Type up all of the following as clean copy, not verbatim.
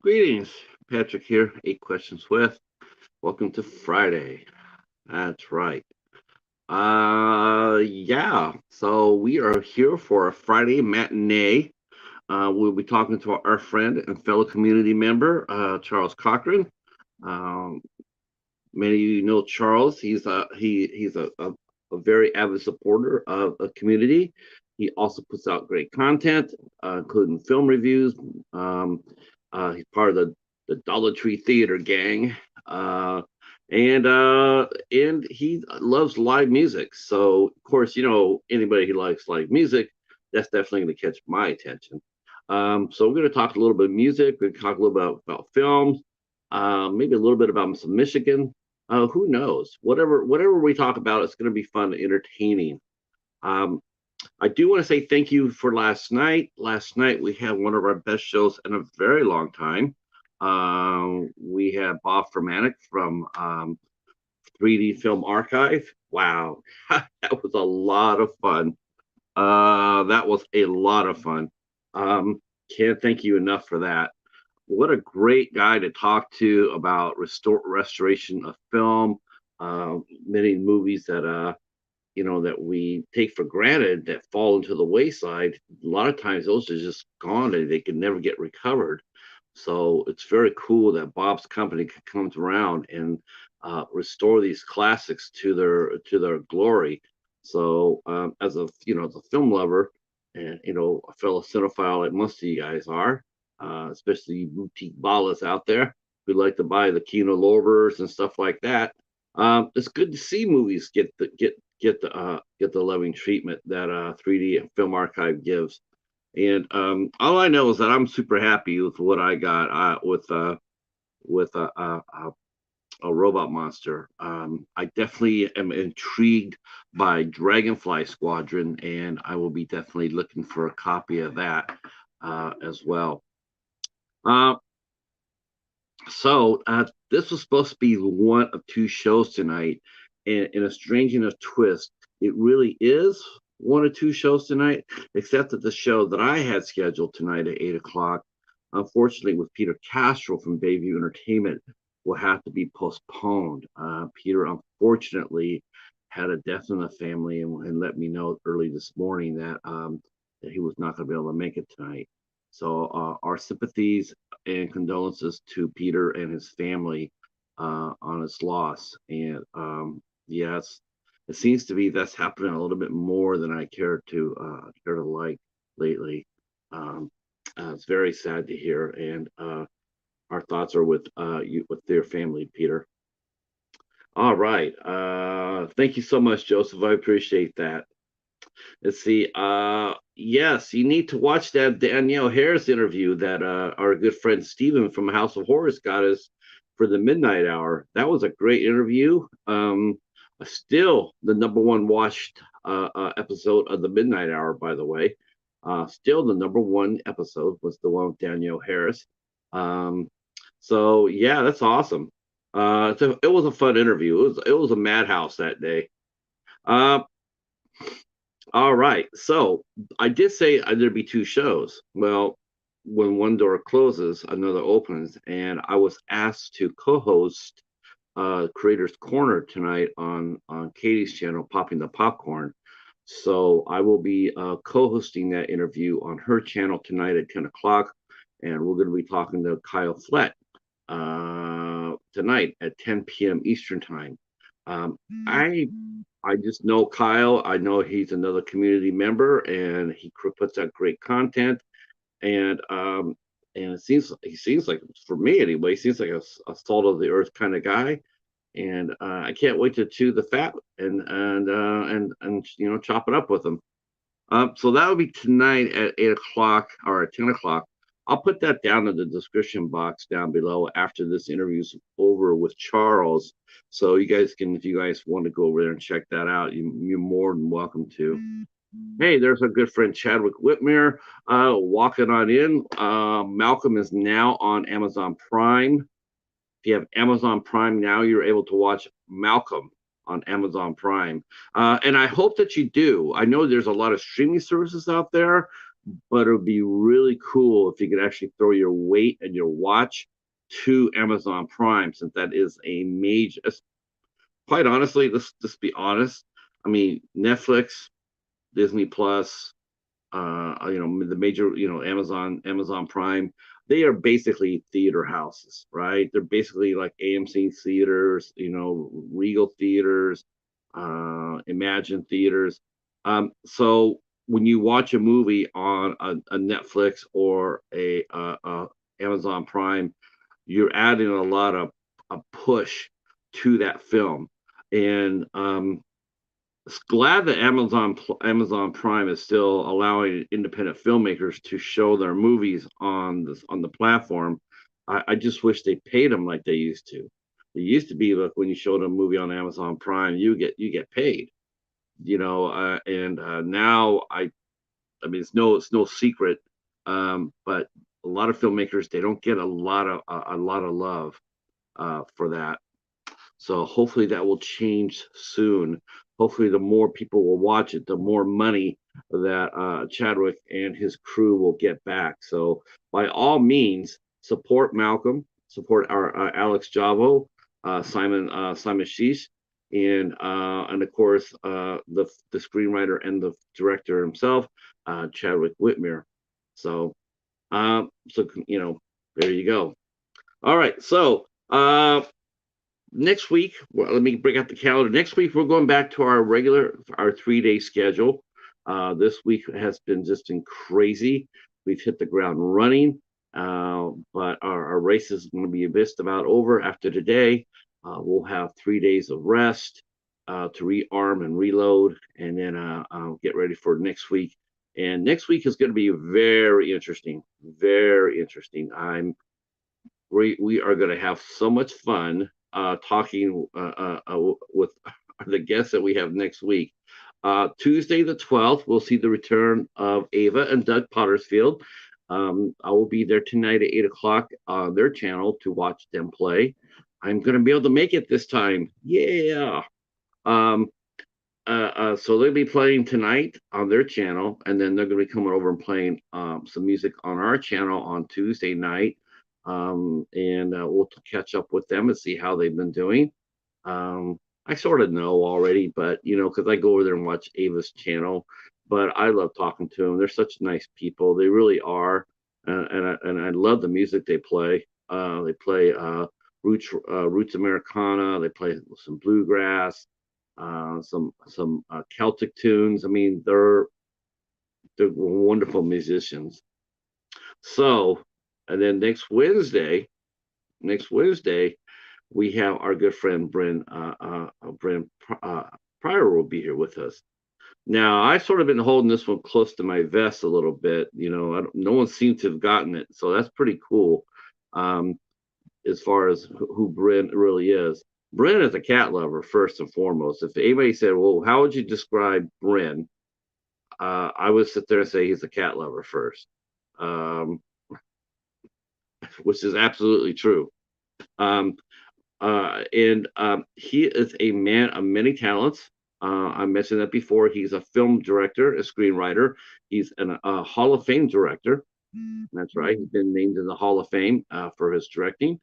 Greetings, Patrick here. 8 questions with. Welcome to Friday. That's right. Yeah. So we are here for a Friday matinee. We'll be talking to our friend and fellow community member, Charles Cochran. Um, Many of you know Charles. He's a very avid supporter of a community. He also puts out great content, including film reviews. Um, he's part of the Dollar Tree Theater gang, uh, and he loves live music. So, of course, anybody who likes live music, that's definitely going to catch my attention. So we're going to talk a little bit of music. We're going to talk a little bit about films, maybe a little bit about some Michigan. Who knows? Whatever we talk about, it's going to be fun, and entertaining. Um, I do want to say thank you for last night. Last night we had one of our best shows in a very long time. We had Bob Fermanic from 3D Film Archive. Wow, that was a lot of fun. That was a lot of fun. Um, can't thank you enough for that. What a great guy to talk to about restoration of film. Many movies that we take for granted that fall into the wayside. A lot of times those are just gone and they can never get recovered. So it's very cool that Bob's company comes around and restore these classics to their glory. So as a film lover and a fellow cinephile like most of you guys are, especially boutique ballas out there who like to buy the Kino Lorbers and stuff like that. It's good to see movies get the loving treatment that 3D Film Archive gives. And all I know is that I'm super happy with what I got with a robot monster. I definitely am intrigued by Dragonfly Squadron, and I will be definitely looking for a copy of that as well. Uh, so this was supposed to be one of two shows tonight, and in a strange enough twist, it really is one of two shows tonight, except that the show that I had scheduled tonight at 8 o'clock, unfortunately, with Peter Castro from Bayview Entertainment, will have to be postponed. Peter, unfortunately, had a death in the family and let me know early this morning that he was not going to be able to make it tonight. So our sympathies and condolences to Peter and his family on his loss. And yes, it seems to be that's happening a little bit more than I care to like lately. Um, it's very sad to hear, and our thoughts are with you with their family, Peter. All right. Thank you so much, Joseph. I appreciate that. Let's see. Yes, you need to watch that Danielle Harris interview that our good friend Stephen from House of Horrors got us for the midnight hour. That was a great interview. Still the number one watched episode of the midnight hour, by the way. Still the number one episode was the one with Danielle Harris. Um, so yeah, that's awesome. It was a fun interview. It was a madhouse that day. Uh, all right. So I did say there'd be two shows. Well, when one door closes, another opens, and I was asked to co-host Creators Corner tonight on Katie's channel, Popping the Popcorn. So I will be co-hosting that interview on her channel tonight at 10 o'clock, and we're going to be talking to Kyle Flett tonight at 10 p.m. Eastern time. I I just know Kyle. I know he's another community member, and he puts out great content. And he seems like, for me anyway, he seems like a salt of the earth kind of guy. And I can't wait to chew the fat and chop it up with him. So that will be tonight at 8 o'clock or at 10 o'clock. I'll put that down in the description box down below after this interview's over with Charles. So you guys can, if you guys want to go over there and check that out, you're more than welcome to. Hey, there's our good friend Chadwick Whitmere walking on in. Malcolm is now on Amazon Prime. If you have Amazon Prime now, you're able to watch Malcolm on Amazon Prime. And I hope that you do. I know there's a lot of streaming services out there, but it would be really cool if you could actually throw your weight and your watch to Amazon Prime, since that is a major. Quite honestly, let's just be honest. I mean, Netflix, Disney Plus, the major, Amazon Prime, they are basically theater houses, right? They're basically like AMC theaters, Regal theaters, Imagine theaters. So when you watch a movie on a Netflix or a Amazon Prime, you're adding a lot of a push to that film, and glad that Amazon Prime is still allowing independent filmmakers to show their movies on the platform. I just wish they paid them like they used to. It used to be like when you showed a movie on Amazon Prime, you get paid, and now I mean it's no secret, but a lot of filmmakers, they don't get a lot of love for that. So hopefully that will change soon. Hopefully, the more people will watch it, the more money that Chadwick and his crew will get back. So by all means, support Malcolm, support our Alex Javo, Simon Sheesh, and of course the screenwriter and the director himself, Chadwick Whitmer. So there you go. All right, so next week, well, let me bring out the calendar. Next week, we're going back to our 3-day schedule. This week has been crazy. We've hit the ground running, but our race is going to be just about over after today. We'll have 3 days of rest to rearm and reload, and then get ready for next week. And next week is going to be very interesting. Very interesting. We are going to have so much fun talking with the guests that we have next week. Tuesday the 12th, we'll see the return of Ava and Doug Pottersfield. I will be there tonight at 8 o'clock on their channel to watch them play. I'm going to be able to make it this time. Yeah. Um, so they'll be playing tonight on their channel, and then they're going to be coming over and playing some music on our channel on Tuesday night. And we'll catch up with them and see how they've been doing. I sort of know already, but because I go over there and watch Ava's channel, but I love talking to them. They're such nice people. They really are, and I love the music they play. They play roots Americana. They play some bluegrass, some Celtic tunes. I mean, they're wonderful musicians. So, and then next Wednesday, we have our good friend Bryn Pryor will be here with us. Now, I've sort of been holding this one close to my vest a little bit. No one seemed to have gotten it, so that's pretty cool. Um, as far as who Bryn really is. Bryn is a cat lover first and foremost. If anybody said, "Well, how would you describe Bryn?" I would sit there and say he's a cat lover first, um, which is absolutely true. Um, and he is a man of many talents. I mentioned that before. He's a film director, a screenwriter. He's a Hall of Fame director. That's right. He's been named in the Hall of Fame for his directing.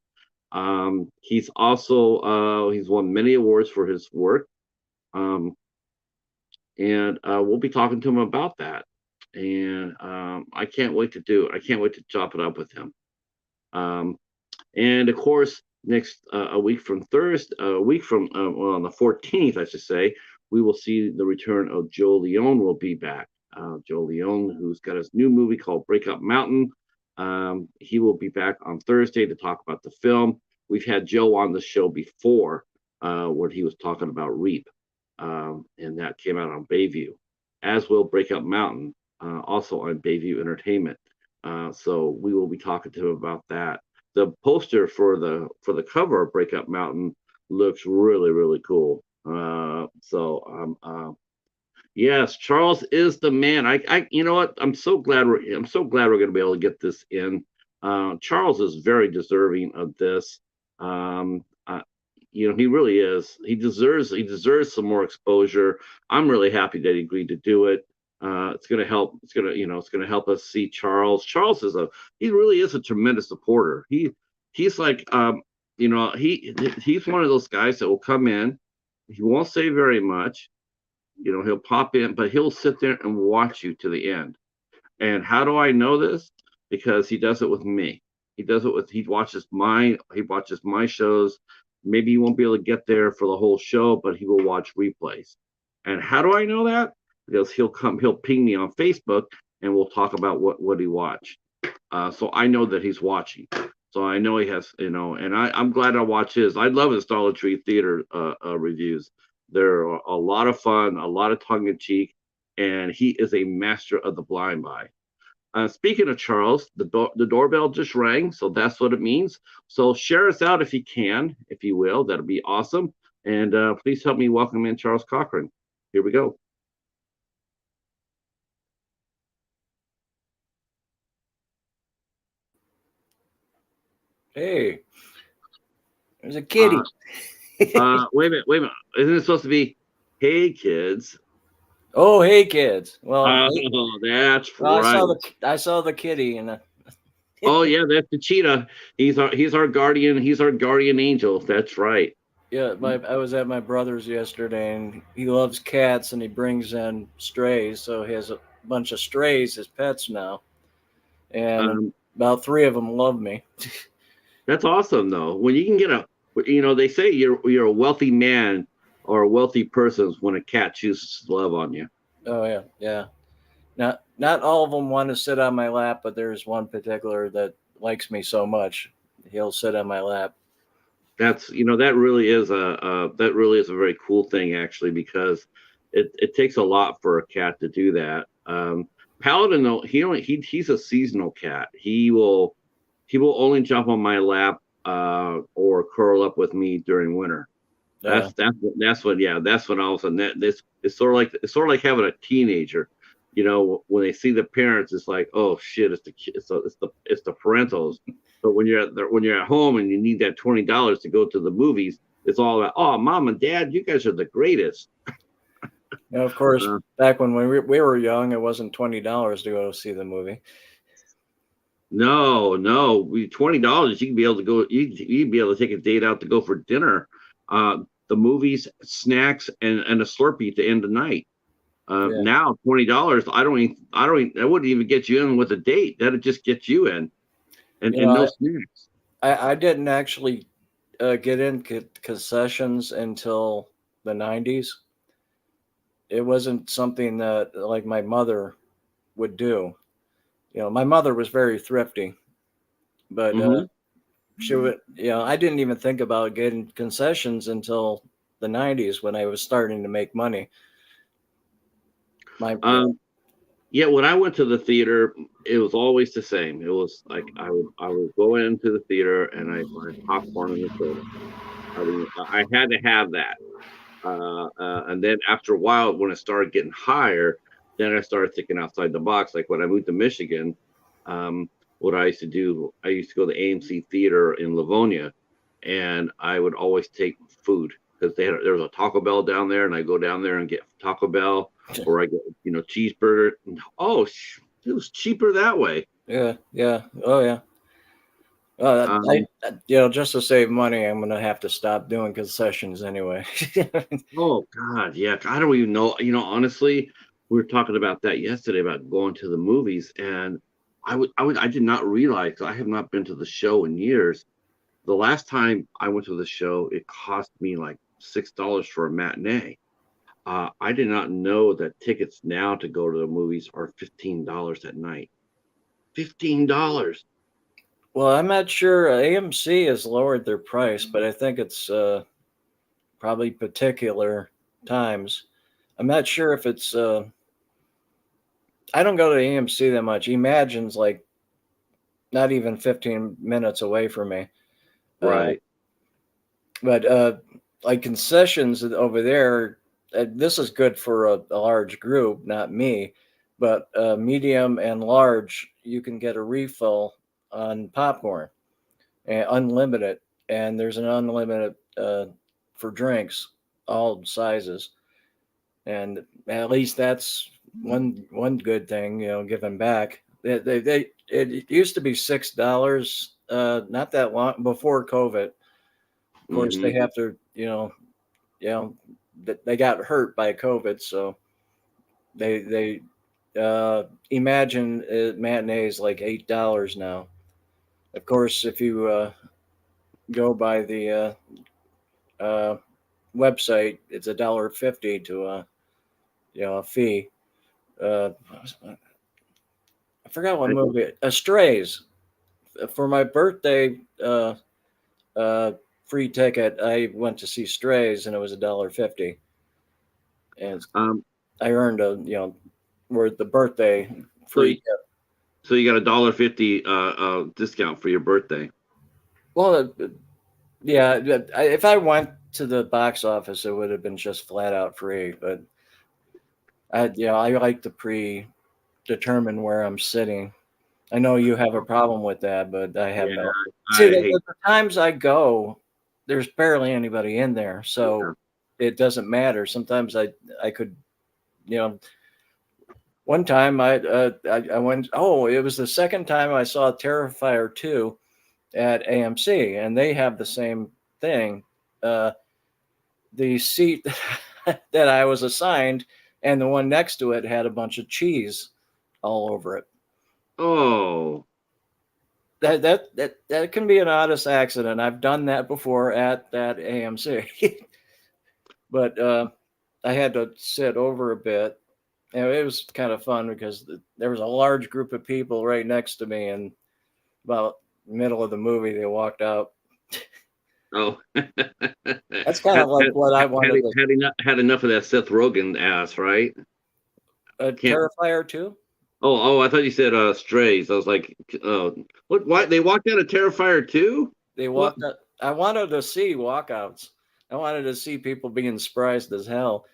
He's won many awards for his work. Um, and we'll be talking to him about that. And I can't wait to do it. I can't wait to chop it up with him. Um, and of course, next a week from Thursday, a week from well, on the 14th, I should say, we will see the return of Joe Leone. Will be back. Joe Leone, who's got his new movie called Breakup Mountain. He will be back on Thursday to talk about the film. We've had Joe on the show before, where he was talking about Reap, and that came out on Bayview, as will Breakup Mountain, also on Bayview Entertainment. So we will be talking to him about that. The poster for the cover of Breakup Mountain looks really really cool. Yes, Charles is the man. You know what? I'm so glad we're going to be able to get this in. Charles is very deserving of this. He really is. He deserves some more exposure. I'm really happy that he agreed to do it. It's going to help. It's going to help us see Charles. Charles he really is a tremendous supporter. He's like, he's one of those guys that will come in. He won't say very much. He'll pop in, but he'll sit there and watch you to the end. And how do I know this? Because he does it with me. He watches my shows. Maybe he won't be able to get there for the whole show, but he will watch replays. And how do I know that? Because he'll ping me on Facebook, and we'll talk about what he watched. So I know that he's watching. So I know he has, and I'm glad I watch his. I love his Dollar Tree Theater reviews. They're a lot of fun, a lot of tongue in cheek, and he is a master of the blind buy. Speaking of Charles, the doorbell just rang, so that's what it means. So share us out if you can, if you will. That'll be awesome. And please help me welcome in Charles Cochran. Here we go. Hey, there's a kitty. Wait a minute. Isn't it supposed to be, hey kids? Oh, hey kids. Well, That's well, right. I saw the kitty, and Oh yeah, that's the cheetah. He's our guardian. He's our guardian angel. That's right. yeah, I was at my brother's yesterday, and he loves cats, and he brings in strays, so he has a bunch of strays as pets now, and Um, about 3 of them love me. that's awesome though. When you can they say you're a wealthy man or a wealthy person when a cat chooses to love on you. Oh yeah, yeah. Not all of them want to sit on my lap, but there's one particular that likes me so much, he'll sit on my lap. That really is a very cool thing actually, because it takes a lot for a cat to do that. Paladin though, he's a seasonal cat. He will only jump on my lap or curl up with me during winter. Uh, That's when all of a sudden this it's sort of like having a teenager. When they see the parents, it's like, oh shit, it's the parentals. But when you're at home and you need that $20 to go to the movies, it's all about, oh, mom and dad, you guys are the greatest. of course, Uh, back when we were young, it wasn't $20 to go see the movie. no, no, $20, you can be able to go. You'd be able to take a date out to go for dinner, the movies, snacks, and a Slurpee to end the night. Yeah, Now $20, that wouldn't even get you in with a date. That'd just get you in, and you and know, no snacks. I didn't actually get in concessions until the '90s. It wasn't something that like my mother would do. My mother was very thrifty, but Hmm. she would. I didn't even think about getting concessions until the '90s when I was starting to make money. My Um, yeah, when I went to the theater, it was always the same. It was like I would go into the theater and I buy popcorn and a soda. I had to have that. And then after a while, when it started getting higher, then I started thinking outside the box. Like when I moved to Michigan, um, what I used to do, I used to go to the AMC theater in Livonia, and I would always take food because there was a Taco Bell down there, and I go down there and get Taco Bell, or I get cheeseburger. Oh, it was cheaper that way. yeah, yeah, oh yeah. Um, Just to save money, I'm gonna have to stop doing concessions anyway. oh God, yeah. I don't even know. Honestly, we were talking about that yesterday about going to the movies, and I did not realize, I have not been to the show in years. The last time I went to the show, it cost me like $6 for a matinee. I did not know that tickets now to go to the movies are $15 at night. $15. Well, I'm not sure. AMC has lowered their price, but I think it's probably particular times. I'm not sure if it's. I don't go to AMC that much. Imagine's like not even 15 minutes away from me. Uh, Right. but like concessions over there, this is good for a large group, not me. But medium and large, you can get a refill on popcorn, and unlimited, and there's an unlimited for drinks, all sizes, and at least that's one good thing, giving back. It used to be $6, not that long before COVID. Of course, they Hmm. have to, they got hurt by COVID, so they imagine matinees like $8 now. Of course, if you go by the uh, website, it's $1.50 to a fee. Uh, I forgot what movie. Strays. For my birthday uh, free ticket, I went to see Strays, and it was $1.50, and Um, I earned where the birthday so free. so you got $1.50 discount for your birthday. Well, yeah, if I went to the box office, it would have been just flat out free. But I like to predetermine where I'm sitting. I know you have a problem with that, but I have Yeah, no. See, I hate. the times I go, there's barely anybody in there, so Yeah. it doesn't matter. Sometimes I could, you know, one time I went. Oh, it was the second time I saw Terrifier 2 at AMC, and they have the same thing. Uh, the seat that I was assigned and the one next to it had a bunch of cheese all over it. Oh, That can be an honest accident. I've done that before at that AMC, but I had to sit over a bit. And it was kind of fun because there was a large group of people right next to me, and about middle of the movie they walked out. oh. That's kind of like what I wanted to. Had enough of that Seth Rogen ass, right? Can't. Terrifier 2. Oh, I thought you said Strays. I was like, what? Why they walked out of Terrifier too? They What? walked out. I wanted to see walkouts. I wanted to see people being surprised as hell.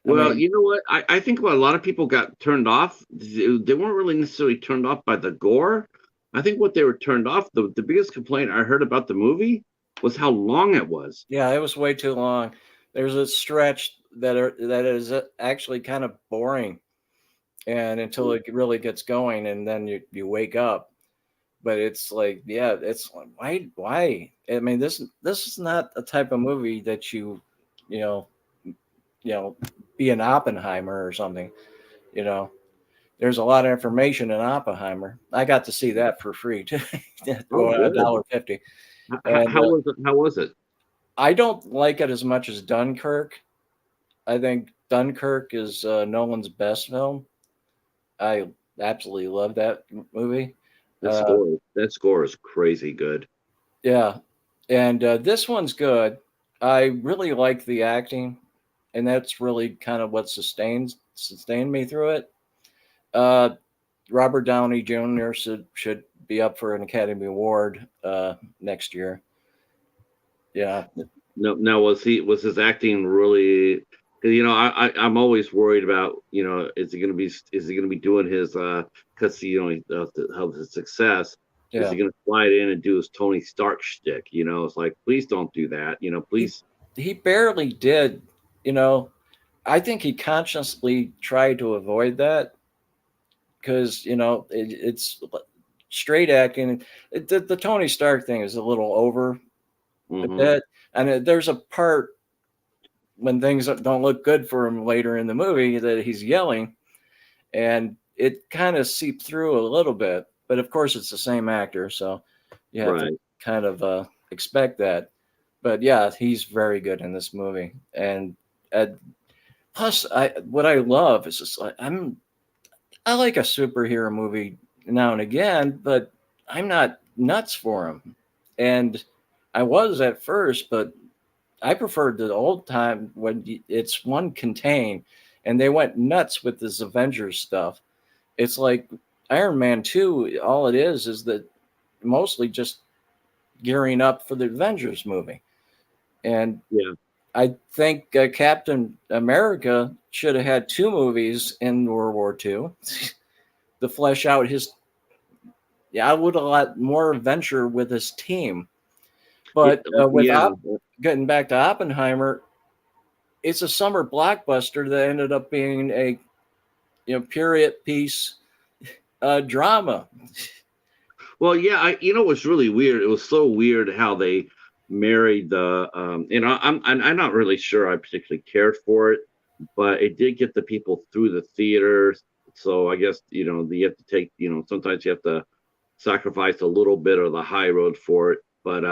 I Well, mean, you know what? I think what a lot of people got turned off. They weren't really necessarily turned off by the gore. I think what they were turned off. The biggest complaint I heard about the movie was how long it was. yeah, it was way too long. There's a stretch that is actually kind of boring, and until it really gets going, and then you wake up. But it's like, yeah, it's like, why? I mean, this is not a type of movie that you know you know be an Oppenheimer or something. You know, there's a lot of information in Oppenheimer. I got to see that for free too, Oh, or good. $1.50. And How was it? How was it? I don't like it as much as Dunkirk. I think Dunkirk is Nolan's best film. I absolutely love that movie. Uh, That score is crazy good. yeah, and this one's good. I really like the acting, and that's really kind of what sustained me through it. Uh, Robert Downey Jr. should be up for an Academy Award next year. Yeah, No, now was his acting really? 'Cause, I'm always worried about is he gonna be doing his because of his success. Is yeah. he gonna slide in and do his Tony Stark shtick? It's like, please don't do that. He Please. he barely did. You know, I think he consciously tried to avoid that because it's straight acting. The Tony Stark thing is a little over a Hmm. bit, and there's a part when things don't look good for him later in the movie that he's yelling, and it kind of seeped through a little bit. But of course, it's the same actor, so you have to Right. kind of expect that. But yeah, he's very good in this movie, and uh, plus, what I love is just like I like a superhero movie now and again, but I'm not nuts for them. And I was at first, but I preferred the old time when it's one contained, and they went nuts with this Avengers stuff. It's like Iron Man 2, all it is that mostly just gearing up for the Avengers movie. And Yeah. I think Captain America should have had two movies in World War II to flesh out his. Yeah, I would have lot more adventure with his team. Yeah. But Yeah. getting back to Oppenheimer, it's a summer blockbuster that ended up being a period piece drama. Well, yeah, you know what's really weird? It was so weird how they married the I'm not really sure I particularly cared for it, but it did get the people through the theaters. So I guess you have to take sometimes you have to sacrifice a little bit of the high road for it. But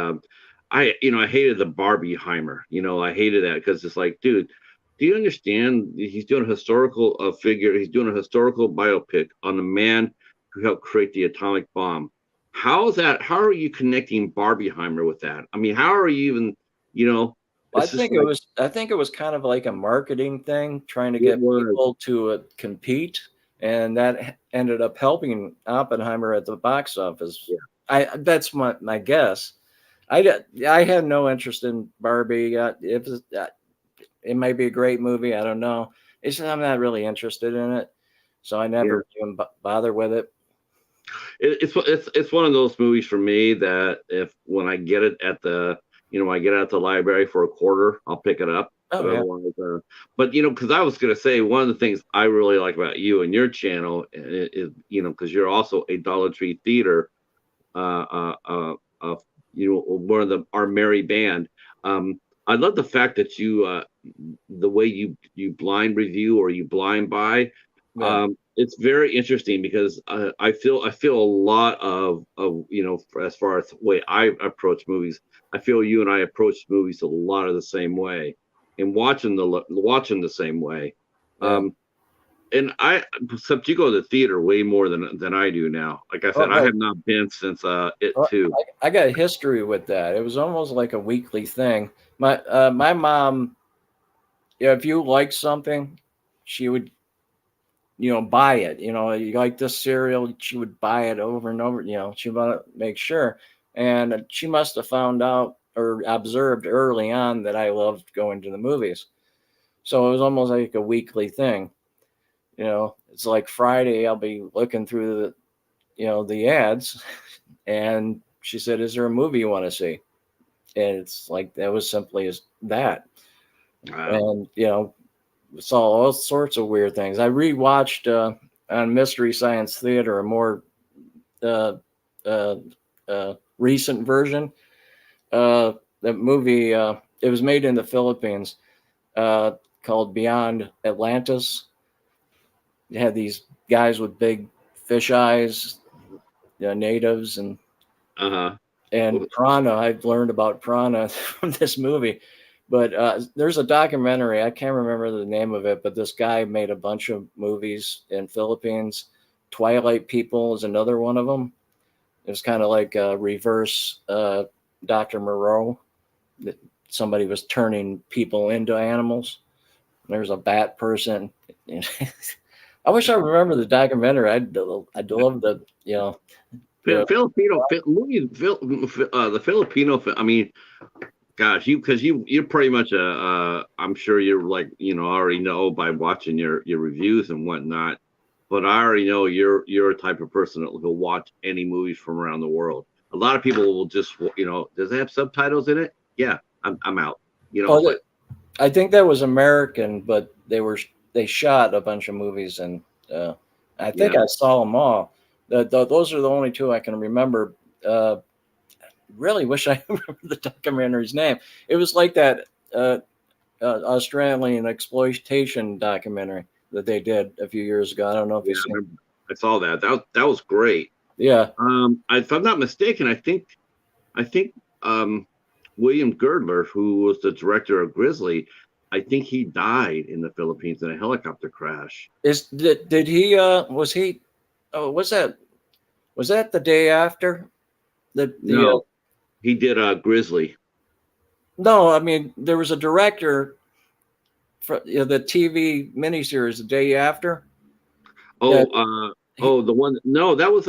I hated the Barbieheimer. I hated that because it's like, dude, do you understand? He's doing a historical figure. He's doing a historical biopic on the man who helped create the atomic bomb. How is that? How are you connecting Barbieheimer with that? I mean, how are you even? I It's just think like it was kind of like a marketing thing, trying to it get was. people to compete, and that ended up helping Oppenheimer at the box office. Yeah. That's my guess. I had no interest in Barbie. It might be a great movie. I don't know. It's just I'm not really interested in it, so I Yeah. never even bother with it. It's one of those movies for me that if when I get it at the when I get it at the library for a quarter, I'll pick it up. Oh But yeah, otherwise, because I was gonna say one of the things I really like about you and your channel is because you're also a Dollar Tree Theater, one of our merry band. I love the fact that the way you blind review or you blind buy. yeah. It's very interesting because I feel a lot of as far as the way I approach movies. I feel you and I approach movies a lot of the same way, and watching the same way. Yeah. And except you go to the theater way more than I do now. Like I said, I Well, have not been since it well, too. I got a history with that. It was almost like a weekly thing. My mom, if you like something, she would buy it. You like this cereal, she would buy it over and over. She want to make sure, and she must have found out or observed early on that I loved going to the movies. So it was almost like a weekly thing. It's like Friday, I'll be looking through the ads, and she said, "Is there a movie you want to see?" And it's like that was simply as that. Wow. And saw all sorts of weird things. I rewatched on Mystery Science Theater a more uh, uh, recent version. The movie it was made in the Philippines uh, called Beyond Atlantis. It had these guys with big fish eyes, natives, Uh huh. and piranha. I've learned about piranha from this movie. But there's a documentary. I can't remember the name of it, but this guy made a bunch of movies in Philippines. Twilight People is another one of them. It was kind of like a reverse Dr. Moreau. That somebody was turning people into animals. There's a bat person. I wish I remember the documentary. I'd love to, the Filipino movies, the Filipino. I mean, gosh, because you're pretty much I'm sure you're like already know by watching your reviews and whatnot. But I already know you're a type of person that will watch any movies from around the world. A lot of people will just does it have subtitles in it? Yeah, I'm out. oh, But I think that was American, but they shot a bunch of movies, and I think yeah, I saw them all. Those are the only two I can remember. Really wish I remember the documentary's name. It was like that Australian exploitation documentary that they did a few years ago. I don't know if yeah, you've seen. I saw that. That was great. Yeah, If I'm not mistaken, I think William Girdler, who was the director of Grizzly, I think he died in the Philippines in a helicopter crash. did he? Was he? Oh, was that the day after the No, he did Grizzly. No, I mean there was a director for the TV miniseries the day after. Oh, That he, the one. No, that was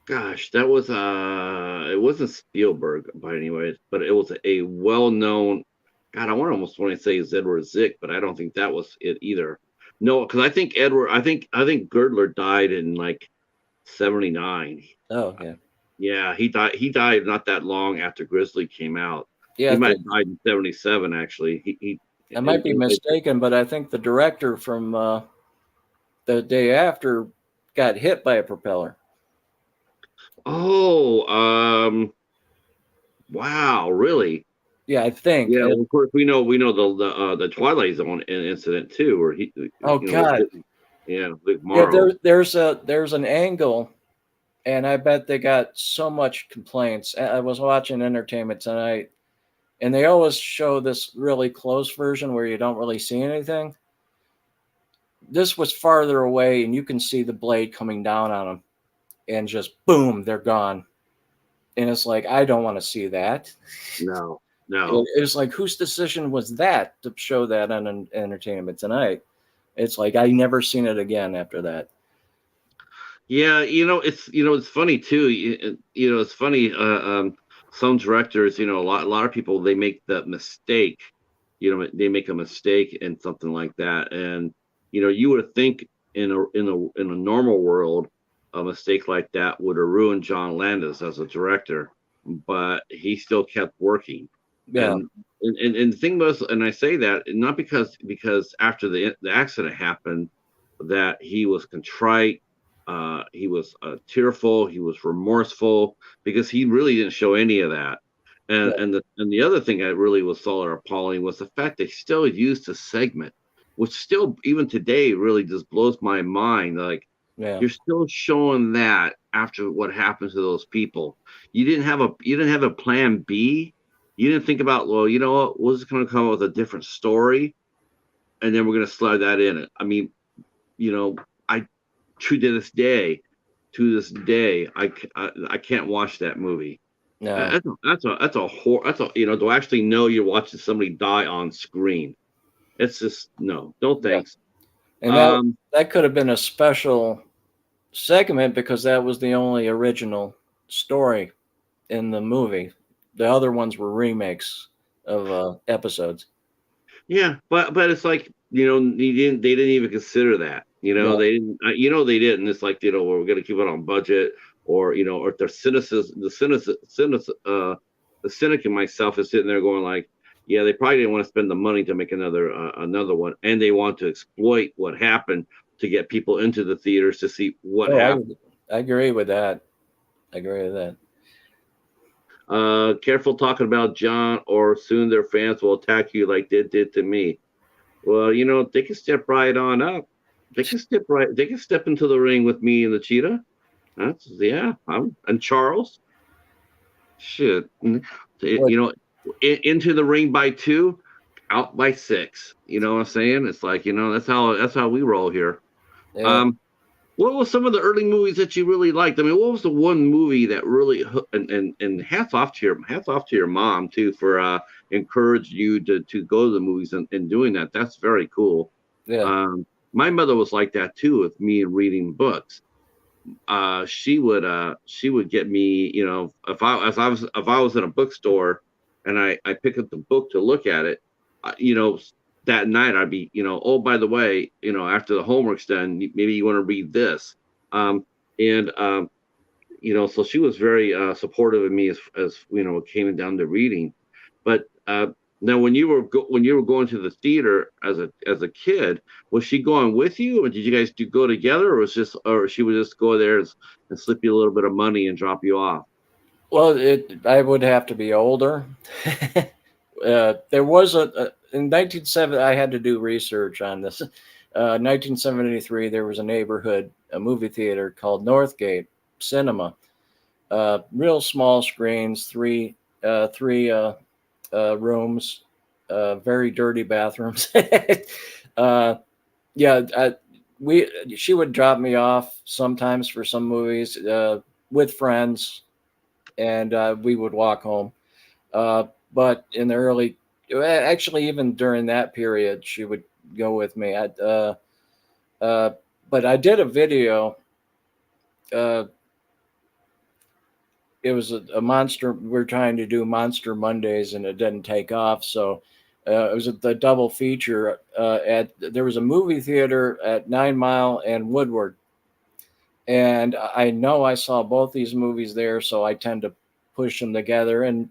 gosh, that was it wasn't Spielberg by any ways, but it was a well-known. God, I want to say it's Edward Zick, but I don't think that was it either. No, because I think Girdler died in like 79. oh yeah, Yeah, he died not that long after Grizzly came out. yeah. He I might think have died in 77 actually. He I might be mistaken, but I think the director from the day after got hit by a propeller. Oh, wow, really? Yeah, I think. Yeah, well, of course we know the Twilight Zone incident too, where he Oh was God. hitting, yeah, Luke Yeah, Morrow. there's an angle, and I bet they got so much complaints. I was watching Entertainment Tonight, and they always show this really close version where you don't really see anything. This was farther away, and you can see the blade coming down on them, and just boom, they're gone. And it's like, I don't want to see that. No, no. It was like, whose decision was that to show that on Entertainment Tonight? It's like I never seen it again after that. Yeah, it's funny too. It's funny. Some directors, a lot of people, they make the mistake. They make a mistake in something like that, and you would think in a normal world, a mistake like that would have ruined John Landis as a director, but he still kept working. Yeah, And the thing was, and I say that not because after the accident happened that he was contrite, he was tearful, he was remorseful, because he really didn't show any of that. And yeah, the other thing that really was so appalling was the fact they still used a segment, which still even today really just blows my mind. Like, yeah. you're still showing that after what happened to those people. You didn't have a plan B. You didn't think about, well, you know what, we're just going to come up with a different story, and then we're going to slide that in. I mean, I to this day, I can't watch that movie. No, To actually know you're watching somebody die on screen. It's just no, no yeah. thanks. And Um, that could have been a special segment because that was the only original story in the movie. The other ones were remakes of episodes. Yeah, but it's like, they didn't even consider that. Yeah. They didn't. They didn't. It's like, well, we're gonna keep it on budget, or if their cynicism, the cynic in myself is sitting there going like, yeah, they probably didn't want to spend the money to make another one, and they want to exploit what happened to get people into the theaters to see what Oh, happened. I agree with that. I agree with that. Careful talking about John, or soon their fans will attack you like they did to me. Well, they can step right on up. They can step into the ring with me and the Cheetah. Yeah. And Charles. Shit. What? Into the ring by 2, out by 6. You know what I'm saying? It's like, that's how we roll here. Yeah. Um, what were some of the early movies that you really liked? I mean, what was the one movie that really and hats off to your mom too for encouraged you to go to the movies and doing that. That's very cool. Yeah. My mother was like that too with me reading books. She would get me, if I was in a bookstore and I pick up the book to look at it, that night I'd be, oh, by the way, after the homework's done, maybe you want to read this. And so she was very supportive of me as it came down to reading. But now, when you were going to the theater as a kid, was she going with you, or did you guys go together, or she would just go there and slip you a little bit of money and drop you off? Well, I would have to be older. There was in 1970. I had to do research on this. 1973, there was a movie theater called Northgate Cinema. Real small screens, three rooms, very dirty bathrooms. uh, yeah, she would drop me off sometimes for some movies with friends, and we would walk home. But in the actually, even during that period, she would go with me. Uh, but I did a video. Uh, it was a monster. We're trying to do Monster Mondays, and it didn't take off. So it was the double feature. There was a movie theater at 9 Mile and Woodward, and I know I saw both these movies there, so I tend to push them together. And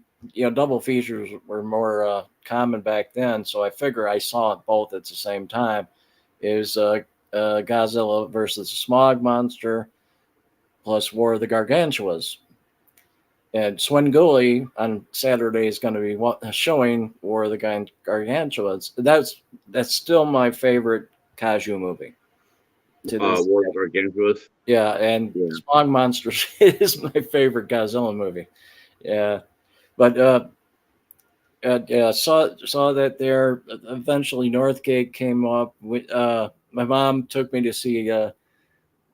double features were more common back then, so I figure I saw it both at the same time. Is Godzilla versus the Smog Monster, plus War of the Gargantuas. And Swinguli on Saturday is going to be showing War of the Gargantuas. That's still my favorite kaiju movie to this War day. of Gargantuas. Yeah, and Smog Monsters is my favorite Godzilla movie. Yeah, but yeah, saw that there. Eventually, Northgate came up. My mom took me to see.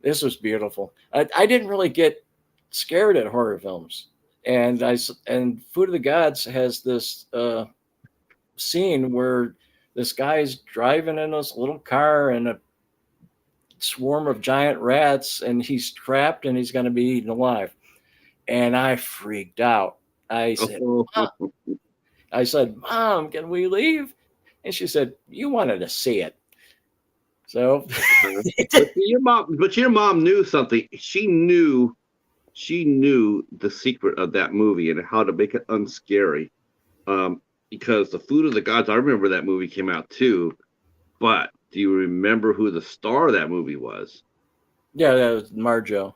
This was beautiful. I didn't really get scared at horror films, and Food of the Gods has this scene where this guy's driving in this little car and a swarm of giant rats, and he's trapped and he's going to be eaten alive. And I freaked out. I said, Mom, can we leave? And she said, you wanted to see it. So but your mom knew something. She knew the secret of that movie and how to make it unscary. Because the Food of the Gods, I remember that movie came out too. But do you remember who the star of that movie was? Yeah, that was Marjo.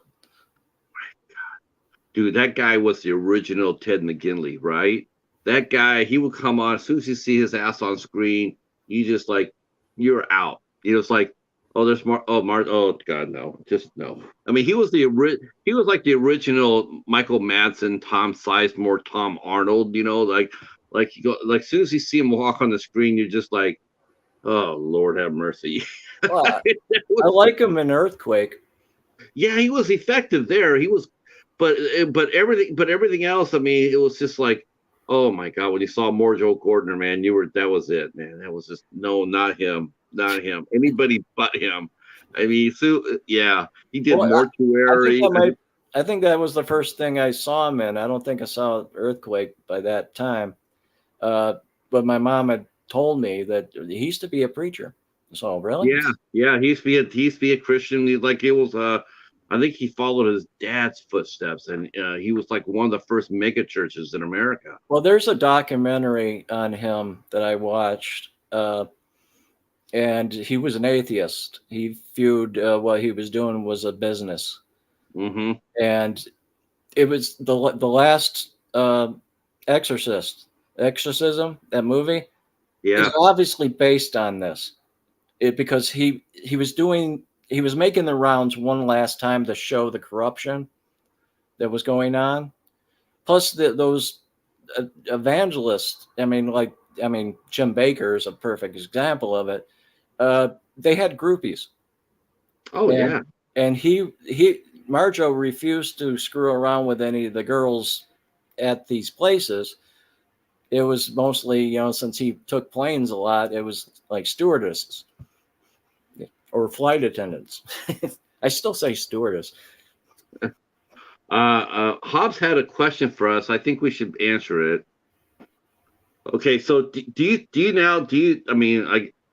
Dude, that guy was the original Ted McGinley, right? That guy, he would come on as soon as you see his ass on screen, you just like, you're out. You know, it's like, oh, there's more. Oh, oh God, no, just no. I mean, he was like the original Michael Madsen, Tom Sizemore, Tom Arnold. You know, like you go, like as soon as you see him walk on the screen, you're just like, oh Lord, have mercy. Well, I like him in Earthquake. Yeah, he was effective there. He was, but everything else. I mean, it was just like, oh my God, when you saw Morjo Gordner, man, that was it, man. That was just no, not him. Anybody but him. I mean, so yeah, he did Mortuary. I think that was the first thing I saw him in. I don't think I saw Earthquake by that time. But my mom had told me that he used to be a preacher. So really? Yeah. He used to be a Christian. Like it was I think he followed his dad's footsteps, and he was like one of the first mega churches in America. Well, there's a documentary on him that I watched. And he was an atheist. He viewed what he was doing was a business. Mm-hmm. And it was the last Exorcism, that movie, is obviously based on this. Because he was making the rounds one last time to show the corruption that was going on. Plus those evangelists. I mean, Jim Bakker is a perfect example of it. They had groupies. Oh, yeah. And Marjo refused to screw around with any of the girls at these places. It was mostly, since he took planes a lot, it was like stewardesses or flight attendants. I still say stewardess. Hobbs had a question for us. I think we should answer it. Okay, so do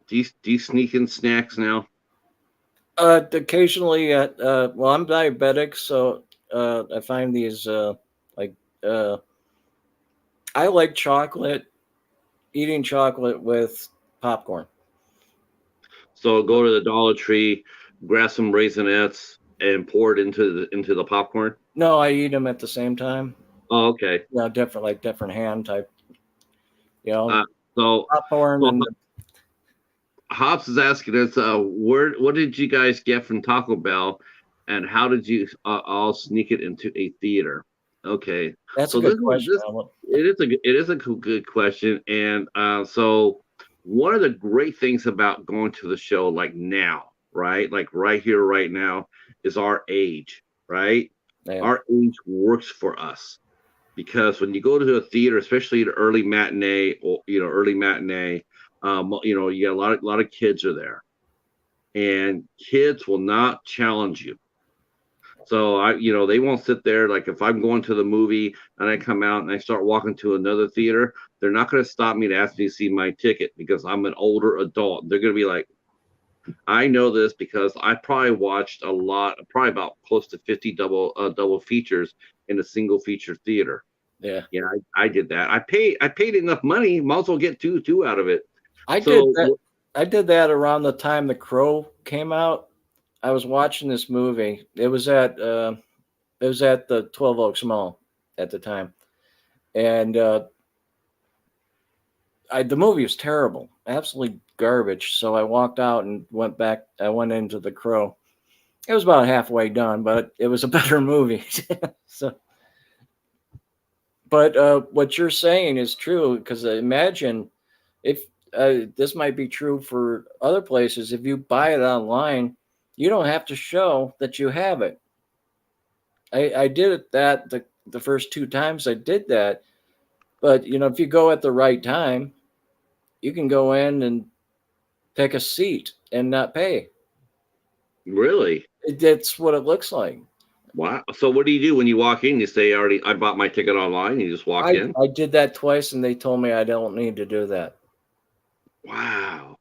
you sneak in snacks now? Occasionally well, I'm diabetic, so I find these I like eating chocolate with popcorn. So go to the Dollar Tree, grab some Raisinets, and pour it into the popcorn. No, I eat them at the same time. Oh, okay. Different hand type. So popcorn and. Hobbs is asking us, what did you guys get from Taco Bell, and how did you all sneak it into a theater? Okay, that's a good question. It is a good question, and so one of the great things about going to the show like now, right, like right here, right now, is our age, right? Yeah. Our age works for us because when you go to a theater, especially an early matinee, you got a lot of kids are there, and kids will not challenge you. So they won't sit there. Like if I'm going to the movie and I come out and I start walking to another theater, they're not going to stop me to ask me to see my ticket because I'm an older adult. They're going to be like, I know this because I probably watched probably about close to 50 double features in a single feature theater. Yeah, I did that. I paid enough money. Might as well get two out of it. I did that. I did that around the time The Crow came out. I was watching this movie. It was at the 12 Oaks Mall at the time, and the movie was terrible, absolutely garbage. So I walked out and went back. I went into The Crow. It was about halfway done, but it was a better movie. So, but what you're saying is true because imagine if this might be true for other places. If you buy it online, you don't have to show that you have it. I did it that the first two times I did that, but if you go at the right time, you can go in and pick a seat and not pay. Really? That's what it looks like. Wow. So what do you do when you walk in? You say, "Already, I bought my ticket online." You just walk in. I did that twice, and they told me I don't need to do that. Wow.